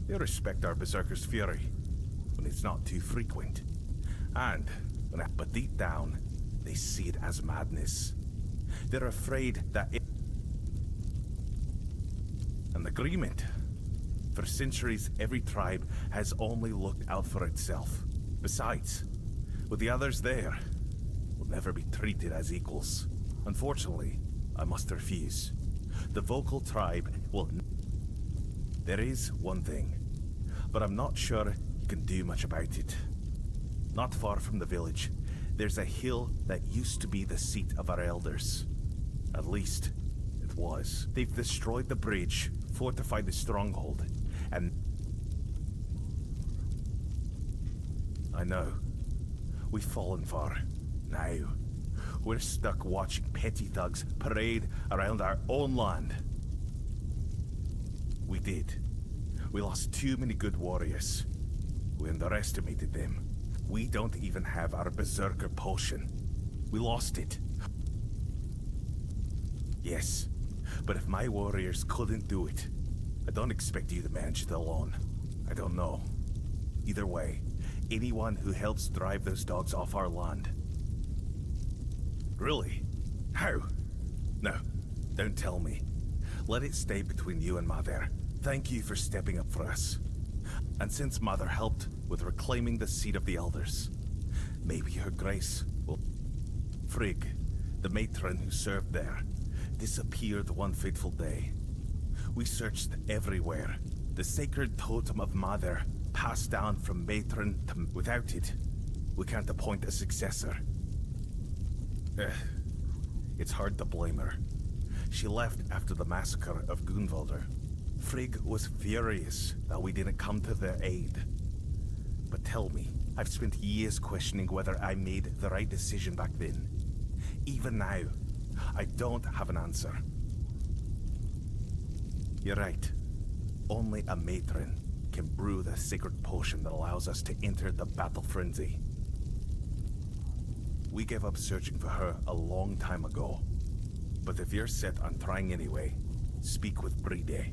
they respect our Berserker's fury, when it's not too frequent. But deep down, they see it as madness. They're afraid that an agreement. For centuries, every tribe has only looked out for itself. Besides, with the others there, we'll never be treated as equals. Unfortunately, I must refuse. The vocal tribe will... There is one thing, but I'm not sure you can do much about it. Not far from the village, there's a hill that used to be the seat of our elders. At least, it was. They've destroyed the bridge, fortified the stronghold, and... I know. We've fallen far. Now, we're stuck watching petty thugs parade around our own land. We did. We lost too many good warriors. We underestimated them. We don't even have our Berserker potion. We lost it. Yes, but if my warriors couldn't do it, I don't expect you to manage it alone. I don't know. Either way, anyone who helps drive those dogs off our land. Really? How? No, don't tell me. Let it stay between you and Mother. Thank you for stepping up for us. And since Mother helped with reclaiming the seat of the Elders, maybe Her Grace will... Frigg, the matron who served there, disappeared one fateful day. We searched everywhere. The sacred totem of Mother passed down from matron to... Without it, we can't appoint a successor. It's hard to blame her. She left after the massacre of Gunvalder. Frigg was furious that we didn't come to their aid. But tell me, I've spent years questioning whether I made the right decision back then. Even now, I don't have an answer. You're right. Only a matron can brew the sacred potion that allows us to enter the battle frenzy. We gave up searching for her a long time ago. But if you're set on trying anyway, speak with Bride.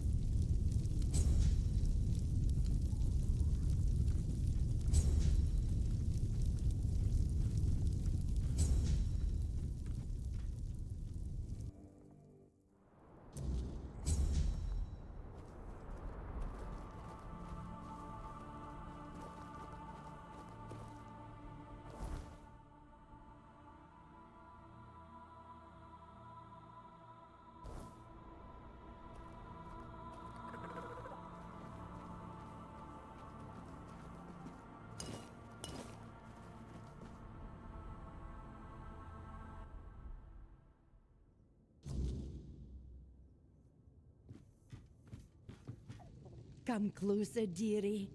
Come closer, dearie.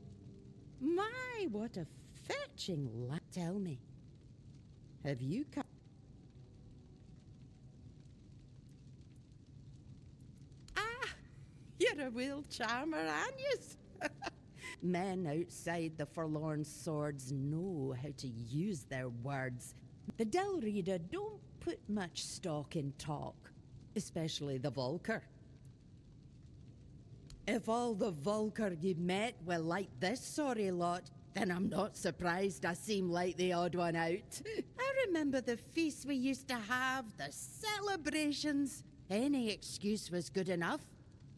My, what a fetching lad. Tell me, have you come? Ah, you're a real charmer, aren't you? Men outside the Forlorn Swords know how to use their words. The Del Reader don't put much stock in talk, especially the Volker. If all the Volker you met were like this sorry lot, then I'm not surprised I seem like the odd one out. I remember the feasts we used to have, the celebrations. Any excuse was good enough.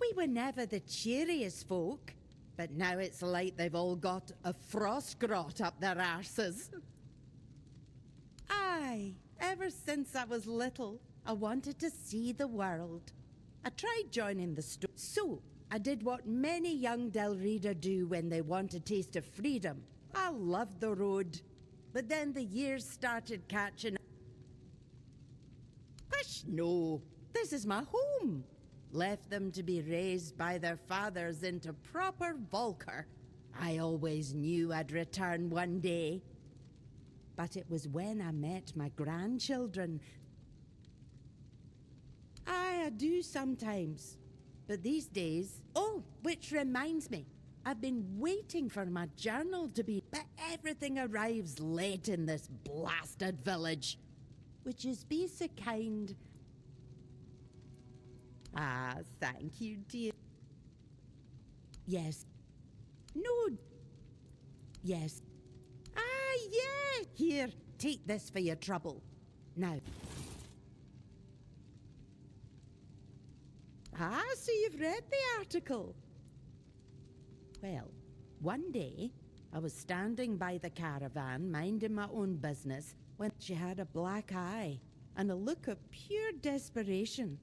We were never the cheeriest folk, but now it's like they've all got a frost grot up their arses. Aye, ever since I was little, I wanted to see the world. I tried joining the So, I did what many young Del Reader do when they want a taste of freedom. I loved the road, but then the years started catching up. Hush, no, this is my home. Left them to be raised by their fathers into proper Volker. I always knew I'd return one day. But it was when I met my grandchildren. I do sometimes. But these days... Oh, which reminds me, I've been waiting for my journal to be... But everything arrives late in this blasted village. Which is be so kind... Ah, thank you, dear. Yes. No. Yes. Ah, yeah. Here, take this for your trouble. Now... Ah, so you've read the article. Well, one day, I was standing by the caravan, minding my own business, when she had a black eye and a look of pure desperation.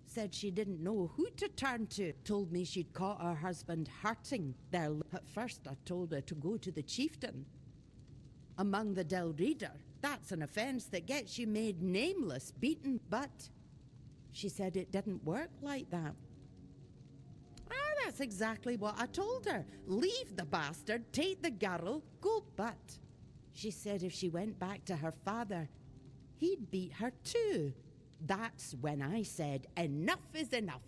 Said she didn't know who to turn to. Told me she'd caught her husband hurting there. At first, I told her to go to the chieftain. Among the Del Reader, that's an offense that gets you made nameless, beaten, but... She said it didn't work like that. Ah, that's exactly what I told her. Leave the bastard, take the girl, go but. She said if she went back to her father, he'd beat her too. That's when I said, enough is enough.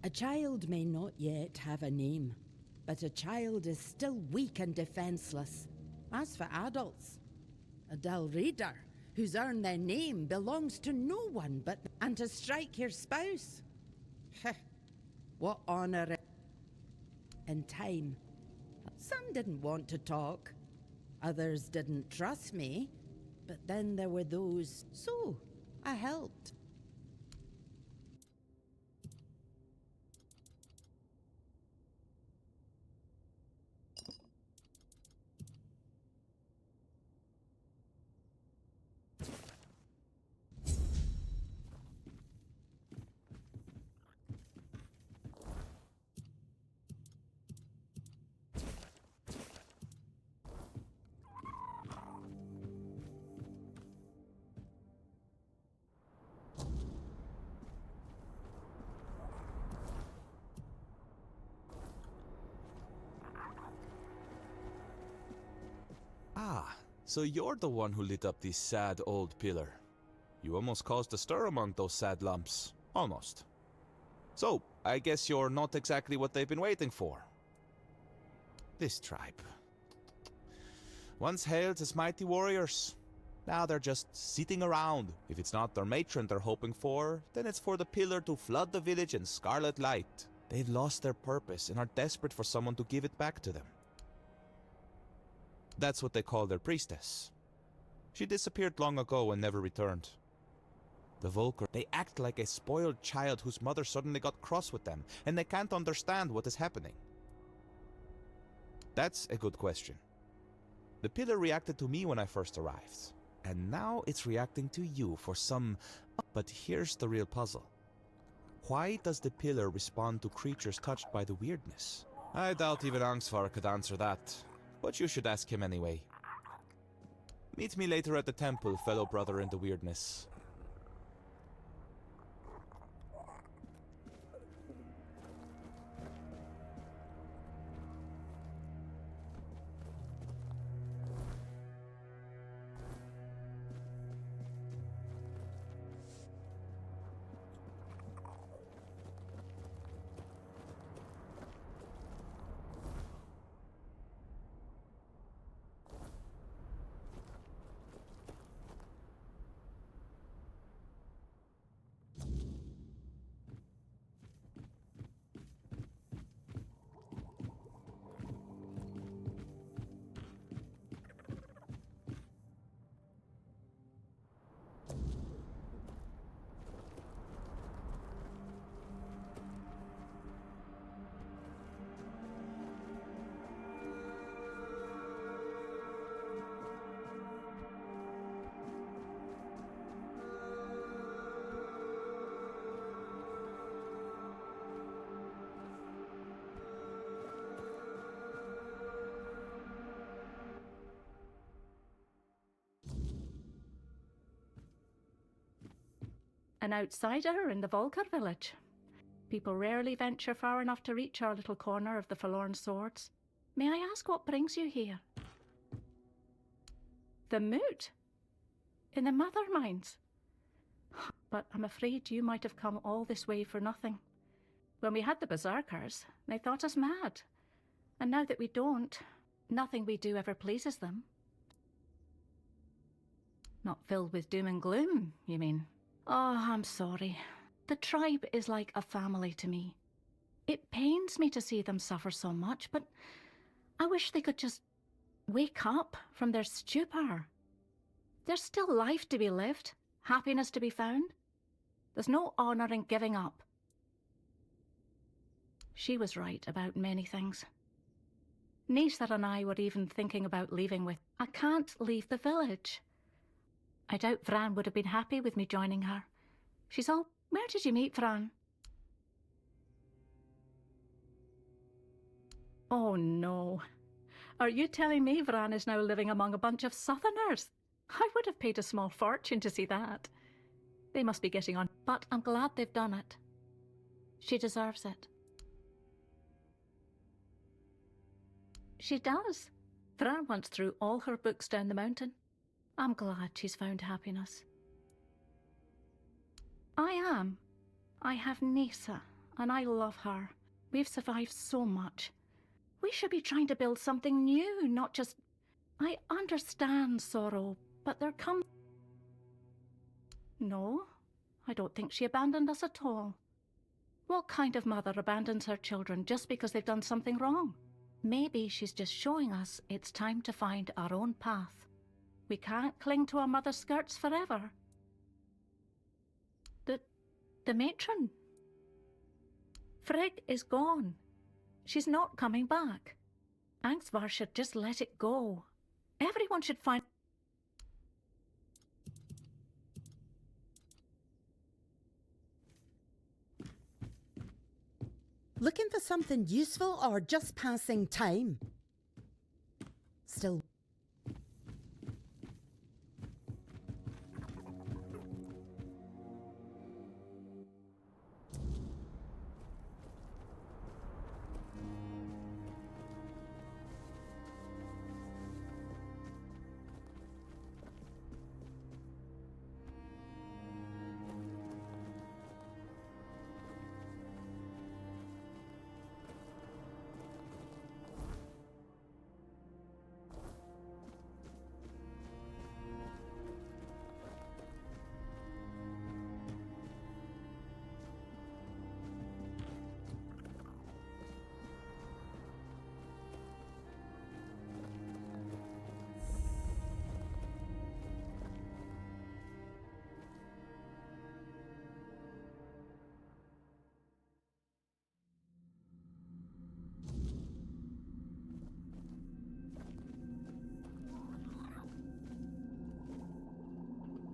A child may not yet have a name, but a child is still weak and defenseless. As for adults, a Del Reader who's earned their name belongs to no one but... And to strike your spouse? What honor... In time, some didn't want to talk. Others didn't trust me. But then there were those... So, I helped. Ah, so you're the one who lit up this sad old pillar. You almost caused a stir among those sad lumps. Almost. So, I guess you're not exactly what they've been waiting for. This tribe. Once hailed as mighty warriors. Now they're just sitting around. If it's not their matron they're hoping for, then it's for the pillar to flood the village in scarlet light. They've lost their purpose and are desperate for someone to give it back to them. That's what they call their priestess. She disappeared long ago and never returned. The Volker, they act like a spoiled child whose mother suddenly got cross with them, and they can't understand what is happening. That's a good question. The pillar reacted to me when I first arrived, and now it's reacting to you for some... But here's the real puzzle. Why does the pillar respond to creatures touched by the Wyrdness? I doubt even Angsvar could answer that, but you should ask him anyway. Meet me later at the temple, fellow brother in the Wyrdness. An outsider in the Volker village. People rarely venture far enough to reach our little corner of the Forlorn Swords. May I ask what brings you here? The moot? In the Mother Mines? But I'm afraid you might have come all this way for nothing. When we had the Berserkers, they thought us mad. And now that we don't, nothing we do ever pleases them. Not filled with doom and gloom, you mean? Oh, I'm sorry. The tribe is like a family to me. It pains me to see them suffer so much, but I wish they could just wake up from their stupor. There's still life to be lived, happiness to be found. There's no honor in giving up. She was right about many things. Nisa and I were even thinking about leaving with... I can't leave the village. I doubt Fran would have been happy with me joining her. She's all... Where did you meet Fran? Oh no. Are you telling me Fran is now living among a bunch of Southerners? I would have paid a small fortune to see that. They must be getting on, but I'm glad they've done it. She deserves it. She does. Fran once threw all her books down the mountain. I'm glad she's found happiness. I am. I have Nisa, and I love her. We've survived so much. We should be trying to build something new, not just... I understand sorrow, but there comes... No, I don't think she abandoned us at all. What kind of mother abandons her children just because they've done something wrong? Maybe she's just showing us it's time to find our own path. We can't cling to our mother's skirts forever. The matron. Frigg is gone. She's not coming back. Angsvar should just let it go. Everyone should find... Looking for something useful or just passing time? Still...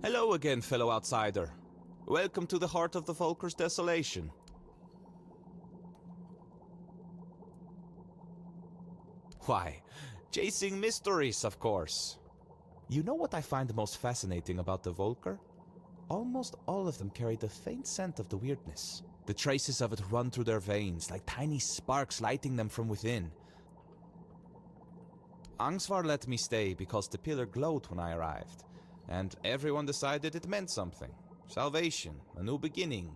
Hello again, fellow outsider. Welcome to the heart of the Volker's desolation. Why, chasing mysteries, of course. You know what I find most fascinating about the Volker? Almost all of them carry the faint scent of the Wyrdness. The traces of it run through their veins, like tiny sparks lighting them from within. Angsvar let me stay because the pillar glowed when I arrived, and everyone decided it meant something. Salvation, a new beginning,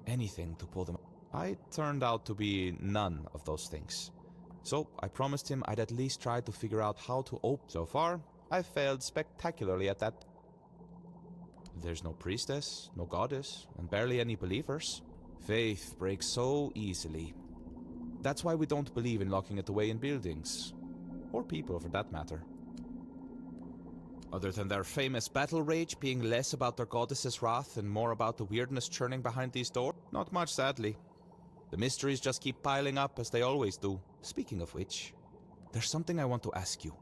anything to pull them. I turned out to be none of those things. So I promised him I'd at least try to figure out how to open. So far, I've failed spectacularly at that. There's no priestess, no goddess, and barely any believers. Faith breaks so easily. That's why we don't believe in locking it away in buildings. Or people, for that matter. Other than their famous battle rage being less about their goddess's wrath and more about the Wyrdness churning behind these doors? Not much, sadly. The mysteries just keep piling up, as they always do. Speaking of which, there's something I want to ask you.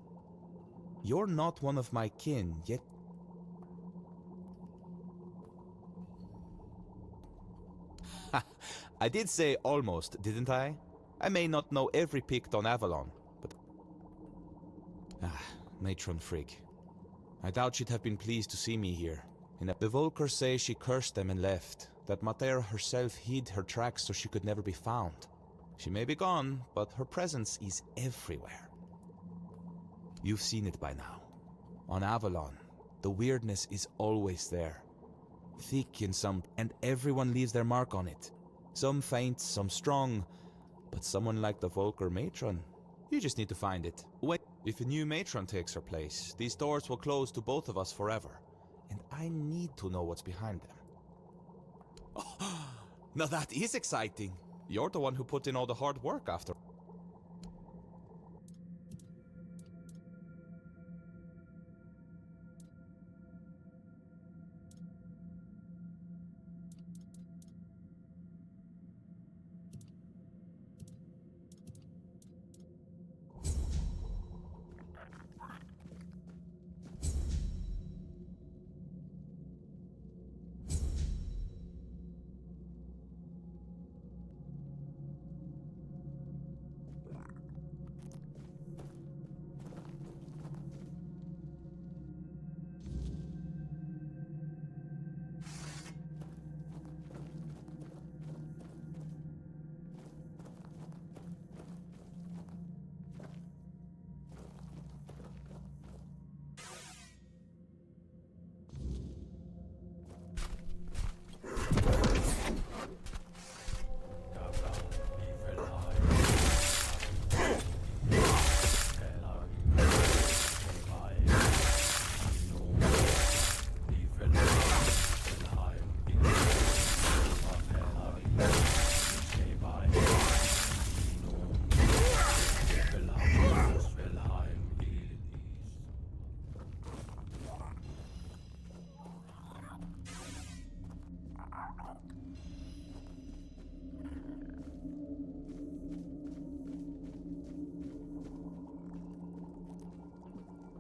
You're not one of my kin, yet... I did say almost, didn't I? I may not know every pict on Avalon, but... Matron Frigg. I doubt she'd have been pleased to see me here. The Volkers say she cursed them and left, that Mater herself hid her tracks so she could never be found. She may be gone, but her presence is everywhere. You've seen it by now. On Avalon, the Wyrdness is always there. Thick in some, and everyone leaves their mark on it. Some faint, some strong, but someone like the Volker Matron, you just need to find it. If a new Matron takes her place, these doors will close to both of us forever, and I need to know what's behind them. Oh, now that is exciting. You're the one who put in all the hard work after.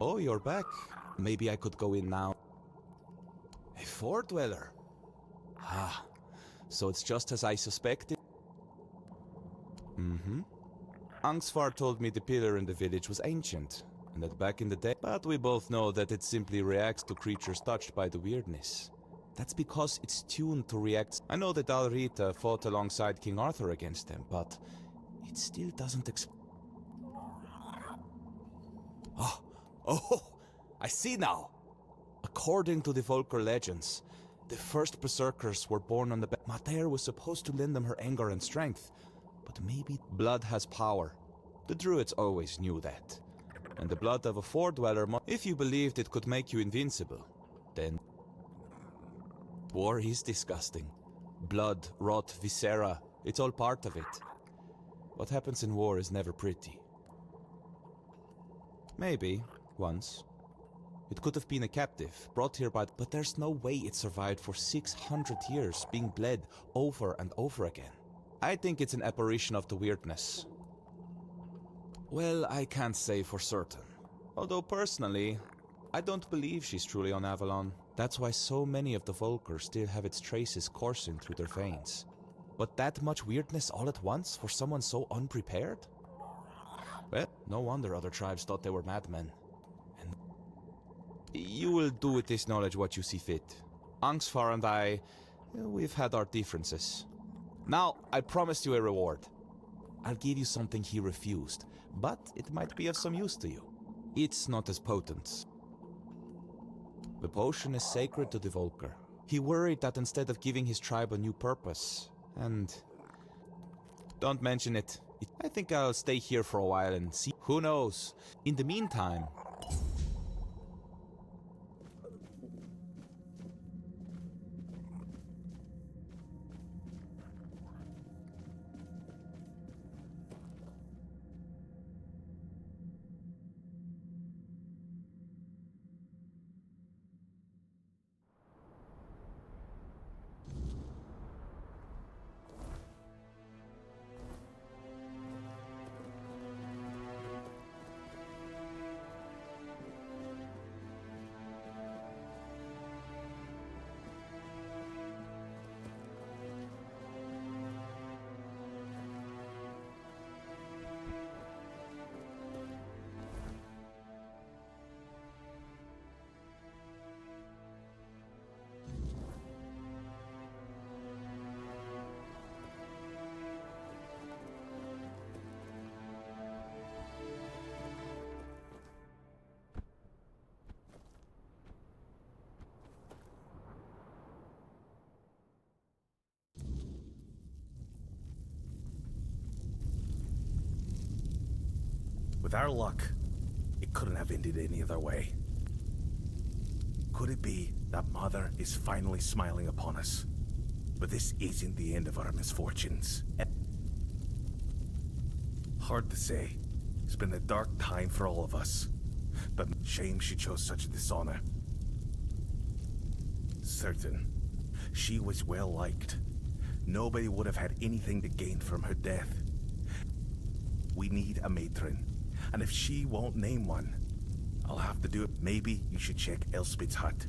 Oh, you're back. Maybe I could go in now. A fort dweller. Ah, so it's just as I suspected. Angsvar told me the pillar in the village was ancient, and that back in the day... But we both know that it simply reacts to creatures touched by the Wyrdness. That's because it's tuned to react... I know that Alrita fought alongside King Arthur against them, but it still doesn't Oh, I see now. According to the Volker legends, the first berserkers were born on the bed. Mater was supposed to lend them her anger and strength, but maybe blood has power. The druids always knew that. And the blood of a fort dweller, if you believed it could make you invincible, then... War is disgusting. Blood, rot, viscera, it's all part of it. What happens in war is never pretty. Maybe, once. It could have been a captive, brought here by... But there's no way it survived for 600 years, being bled over and over again. I think it's an apparition of the Wyrdness. Well, I can't say for certain. Although personally, I don't believe she's truly on Avalon. That's why so many of the Volker still have its traces coursing through their veins. But that much weirdness all at once for someone so unprepared? Well, no wonder other tribes thought they were madmen. And you will do with this knowledge what you see fit. Angsfar and I, we've had our differences. Now, I promised you a reward. I'll give you something he refused, but it might be of some use to you. It's not as potent. The potion is sacred to the Volker. He worried that instead of giving his tribe a new purpose, and... Don't mention it. I think I'll stay here for a while and see. Who knows? In the meantime... With our luck, it couldn't have ended any other way. Could it be that Mother is finally smiling upon us? But this isn't the end of our misfortunes. Hard to say. It's been a dark time for all of us. But shame she chose such a dishonor. Certain, she was well liked. Nobody would have had anything to gain from her death. We need a matron. And if she won't name one, I'll have to do it. Maybe you should check Elspeth's hut.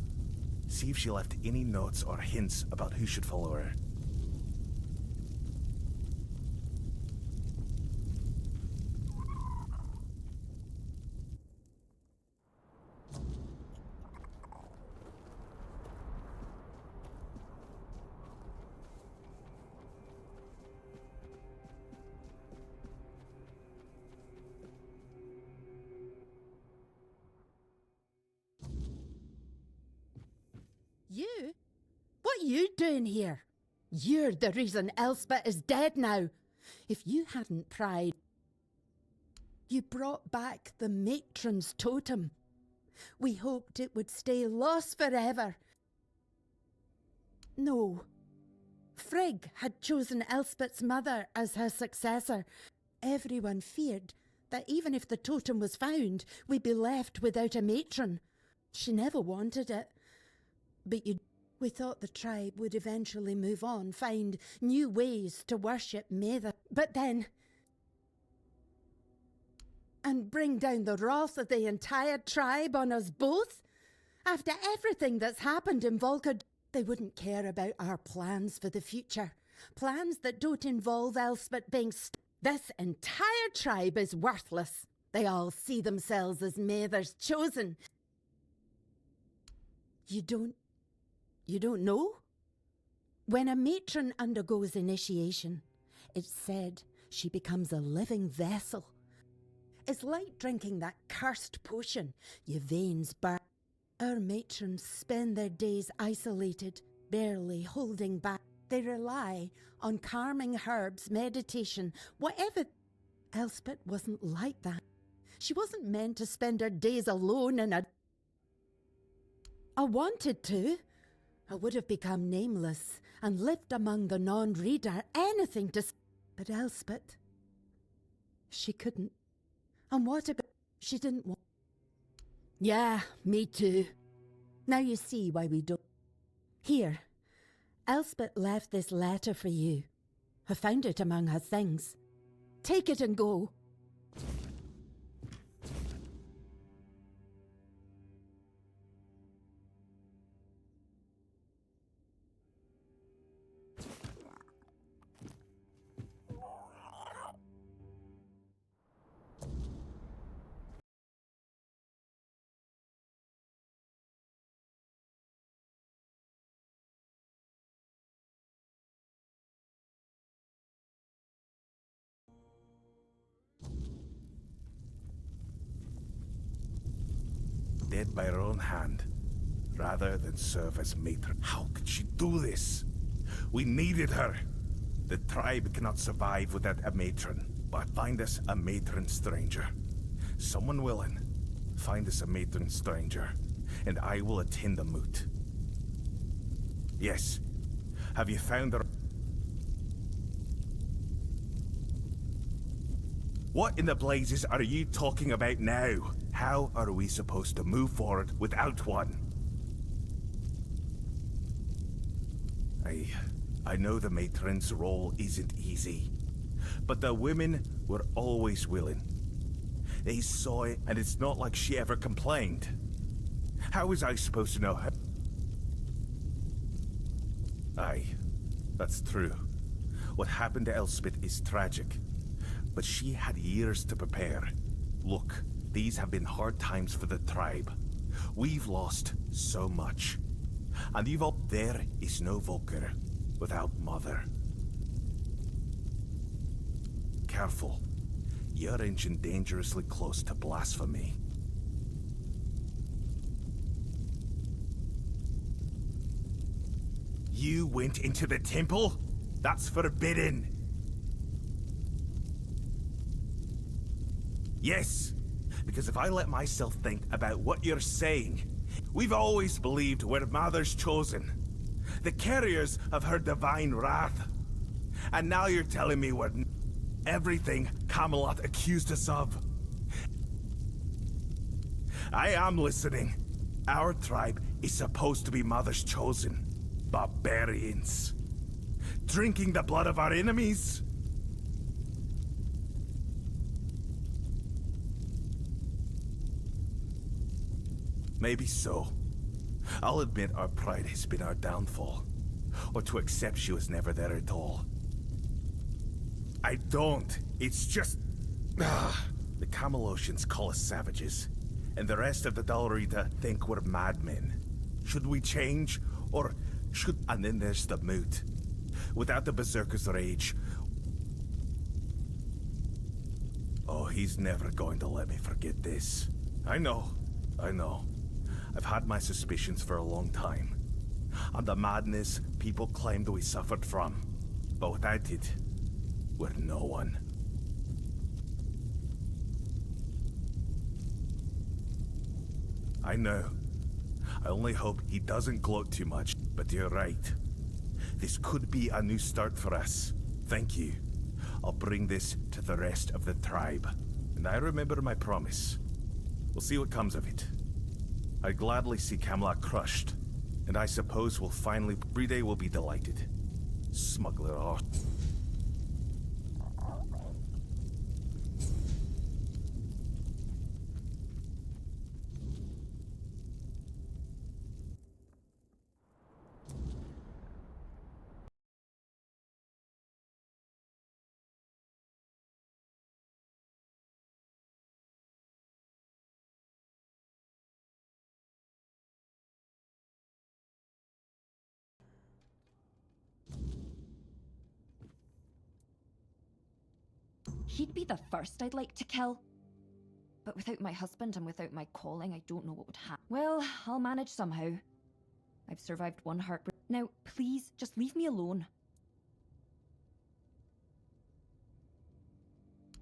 See if she left any notes or hints about who should follow her. You? What are you doing here? You're the reason Elspeth is dead now. If you hadn't pried, you brought back the matron's totem. We hoped it would stay lost forever. No. Frigg had chosen Elspeth's mother as her successor. Everyone feared that even if the totem was found, we'd be left without a matron. She never wanted it. But we thought the tribe would eventually move on, find new ways to worship Mather. But then... and bring down the wrath of the entire tribe on us both? After everything that's happened in Volker, they wouldn't care about our plans for the future. Plans that don't involve Elspeth being This entire tribe is worthless. They all see themselves as Mather's chosen. You don't know? When a matron undergoes initiation, it's said she becomes a living vessel. It's like drinking that cursed potion. Your veins burn. Our matrons spend their days isolated, barely holding back. They rely on calming herbs, meditation, whatever. Elspeth wasn't like that. She wasn't meant to spend her days alone in a... I wanted to. I would have become nameless and lived among the non-reader, anything to... But Elspeth, she couldn't. And what about... She didn't want... Yeah, me too. Now you see why we don't... Here, Elspeth left this letter for you. I found it among her things. Take it and go. dead by her own hand, rather than serve as matron. How could she do this? We needed her. The tribe cannot survive without a matron. But find us a matron stranger. Someone willing. Find us a matron stranger, and I will attend the moot. Yes. Have you found her? What in the blazes are you talking about now? How are we supposed to move forward without one? I know the matron's role isn't easy, but the women were always willing. They saw it, and it's not like she ever complained. How was I supposed to know her? Aye, that's true. What happened to Elspeth is tragic, but she had years to prepare. Look, these have been hard times for the tribe. We've lost so much. And you've up there is no Volker without Mother. Careful. You're inching dangerously close to blasphemy. You went into the temple? That's forbidden. Yes, because if I let myself think about what you're saying, we've always believed we're Mother's chosen, the carriers of her divine wrath. And now you're telling me we're everything Camelot accused us of. I am listening. Our tribe is supposed to be Mother's chosen. Barbarians. Drinking the blood of our enemies. Maybe so. I'll admit our pride has been our downfall. Or to accept she was never there at all. I don't. It's just... The Camelosians call us savages. And the rest of the Dalrita think we're madmen. Should we change? Or should... And then there's the moot. Without the Berserker's rage... Oh, he's never going to let me forget this. I know. I've had my suspicions for a long time. And the madness people claimed we suffered from. But without it, we're no one. I know. I only hope he doesn't gloat too much, but you're right. This could be a new start for us. Thank you. I'll bring this to the rest of the tribe. And I remember my promise. We'll see what comes of it. I'd gladly see Camelot crushed. And I suppose we'll finally... Bride will be delighted. Smuggler art. He'd be the first I'd like to kill. But without my husband and without my calling, I don't know what would happen. Well, I'll manage somehow. I've survived one heartbreak. Now, please, just leave me alone.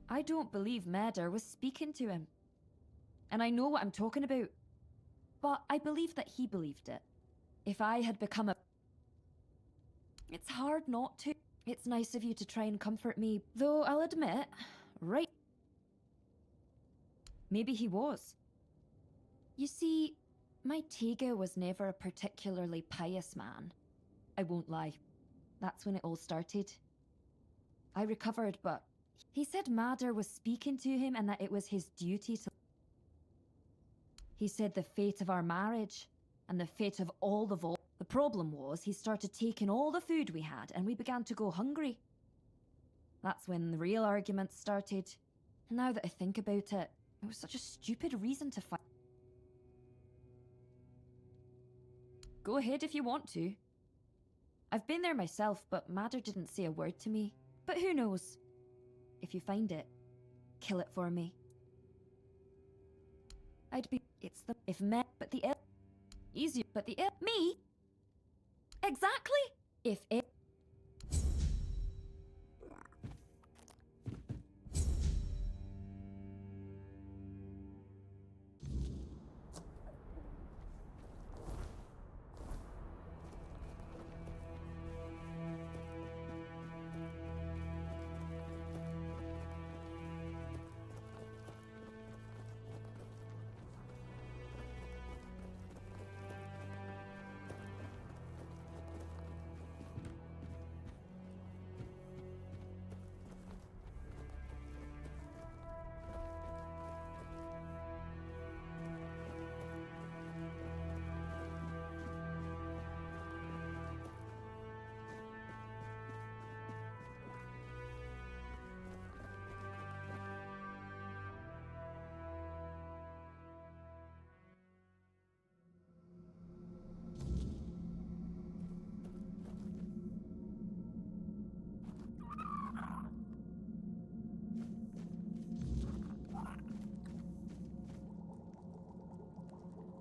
I don't believe Meder was speaking to him. And I know what I'm talking about. But I believe that he believed it. If I had become a... It's hard not to. It's nice of you to try and comfort me, though I'll admit, right... Maybe he was. You see, my Tega was never a particularly pious man. I won't lie. That's when it all started. I recovered, but he said Meder was speaking to him and that it was his duty to... He said the fate of our marriage and the fate of all the vault. The problem was he started taking all the food we had and we began to go hungry. That's when the real arguments started. And now that I think about it, it was such a stupid reason to fight. Go ahead if you want to. I've been there myself, but Meder didn't say a word to me. But who knows? If you find it, kill it for me. I'd be. It's the. If me. But the. Easier. But the. Me? Exactly! If it.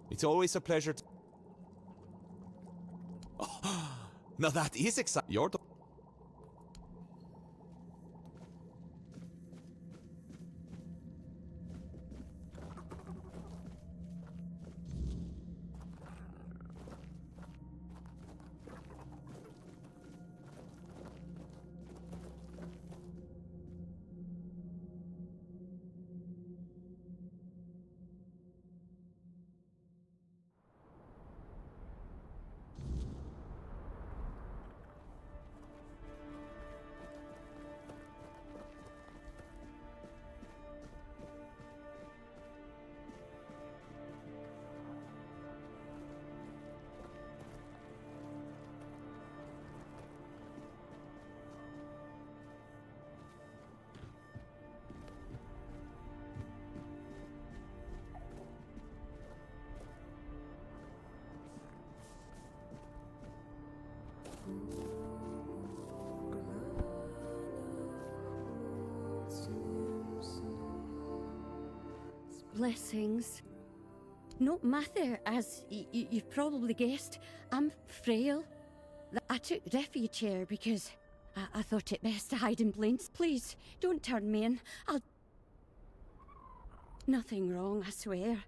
It's always a pleasure to... Oh, now that is exciting. You're the... Blessings. No matter, as you've probably guessed, I'm frail. I took refuge here because I thought it best to hide in plain. Please, don't turn me in. I'll... Nothing wrong, I swear.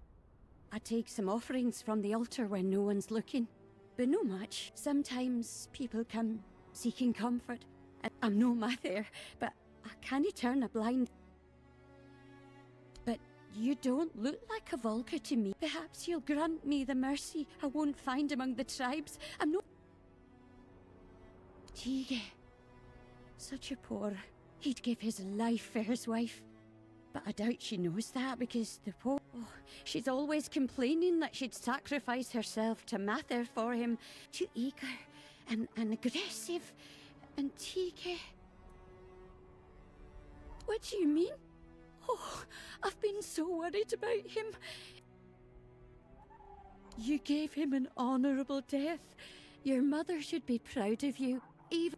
I take some offerings from the altar when no one's looking. But no much. Sometimes people come seeking comfort. I'm no Mather, but I can't turn a blind... But you don't look like a Volker to me. Perhaps you'll grant me the mercy I won't find among the tribes. I'm no... Tige. Such a poor... He'd give his life for his wife. But I doubt she knows that because the poor... Oh, she's always complaining that she'd sacrifice herself to Mather for him. Too eager and aggressive. And Tige... What do you mean? Oh, I've been so worried about him. You gave him an honourable death. Your mother should be proud of you, even...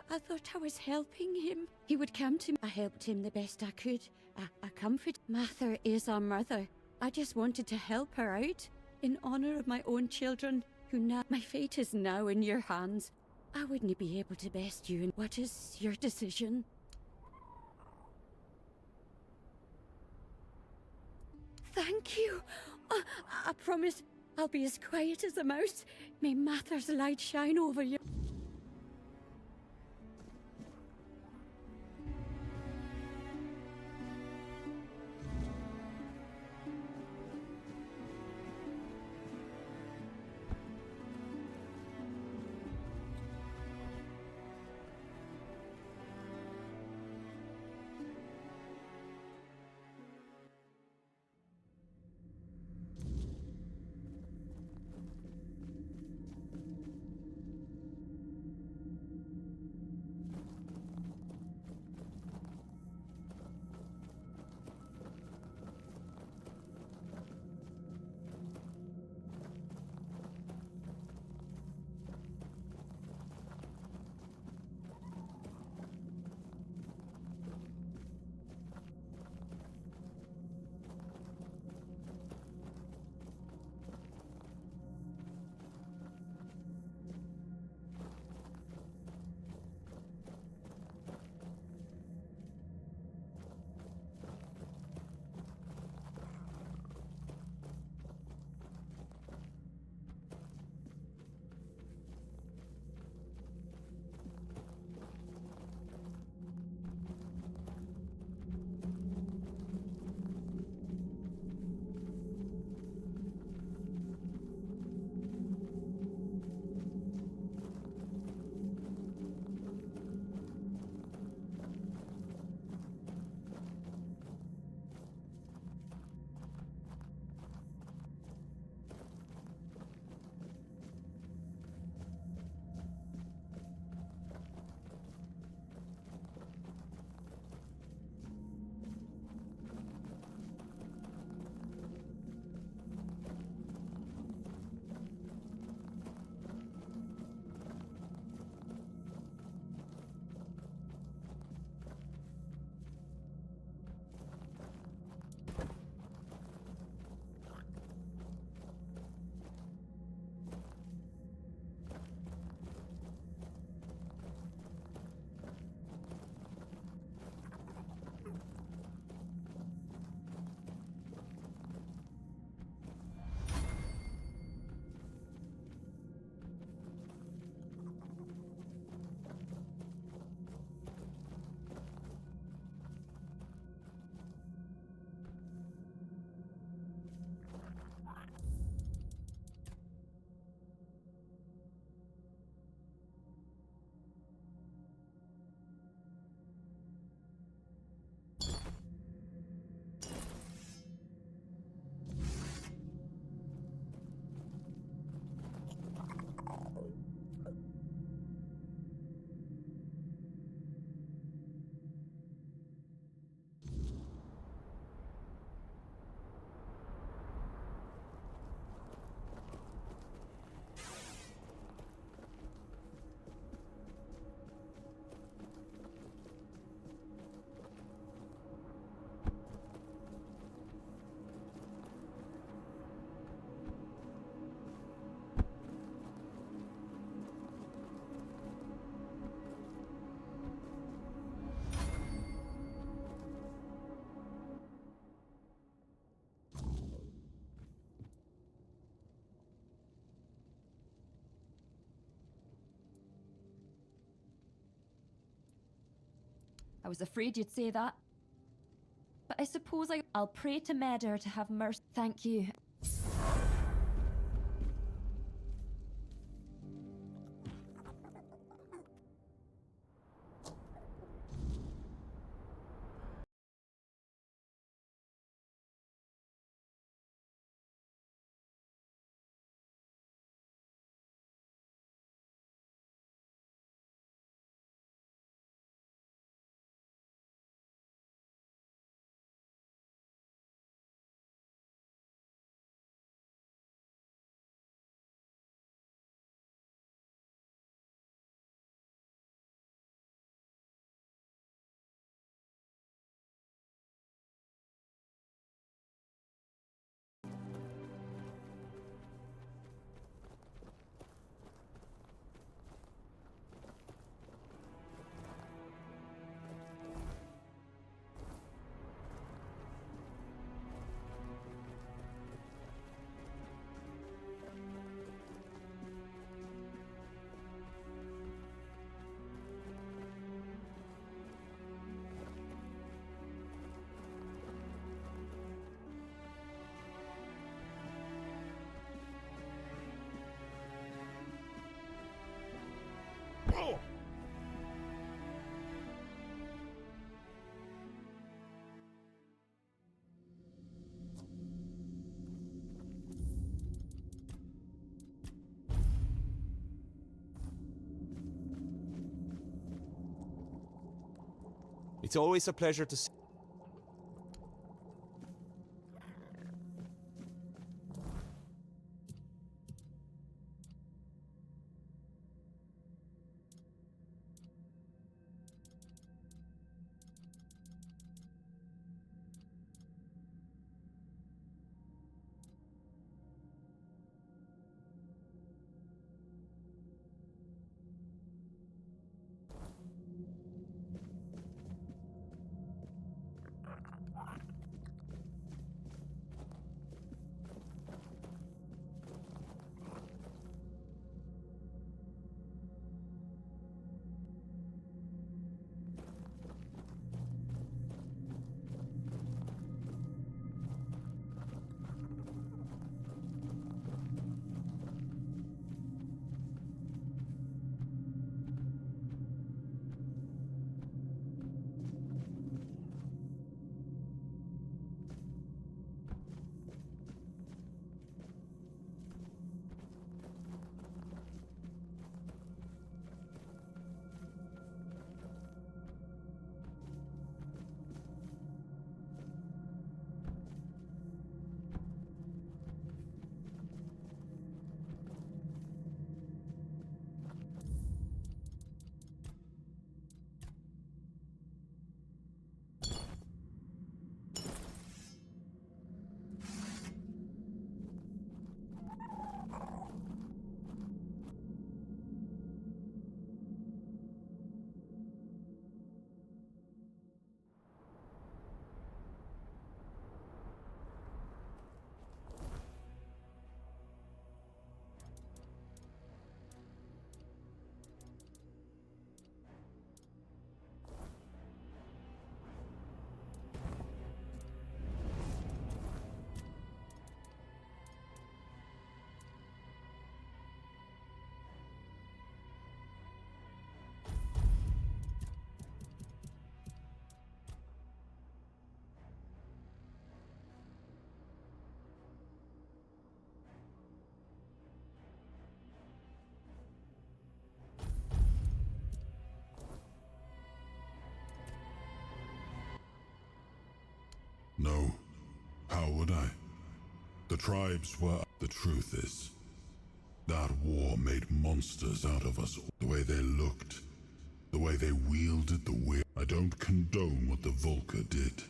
I thought I was helping him. He would come to me. I helped him the best I could. I comforted... Mather is our mother. I just wanted to help her out. In honour of my own children, who now... My fate is now in your hands. I wouldn't be able to best you. What is your decision? Thank you. I promise I'll be as quiet as a mouse. May Mather's light shine over you. I was afraid you'd say that. But I suppose I'll pray to Medar to have mercy. Thank you. It's always a pleasure to see. No. How would I? The tribes were... The truth is, that war made monsters out of us. The way they looked, the way they wielded the wheel. I don't condone what the Volker did.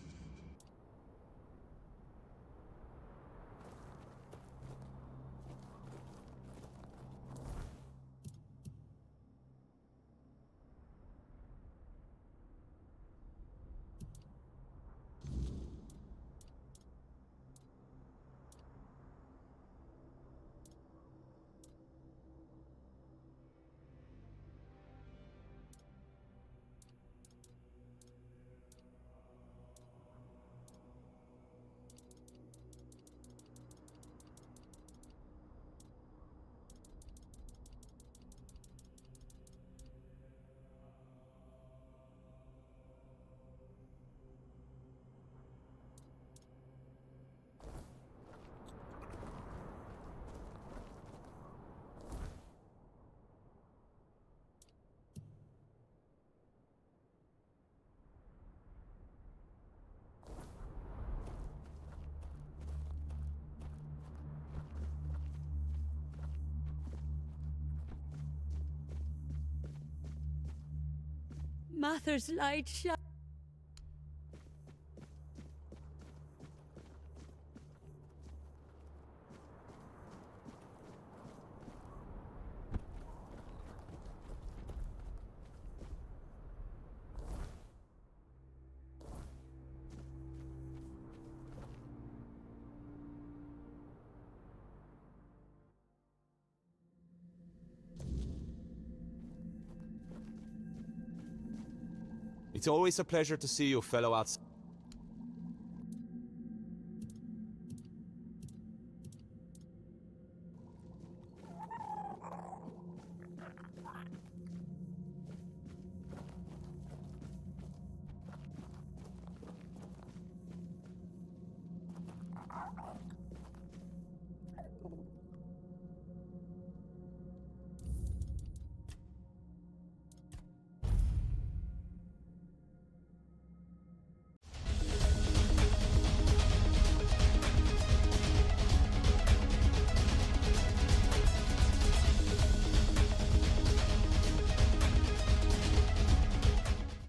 Mather's light shine. It's always a pleasure to see you, fellow outs.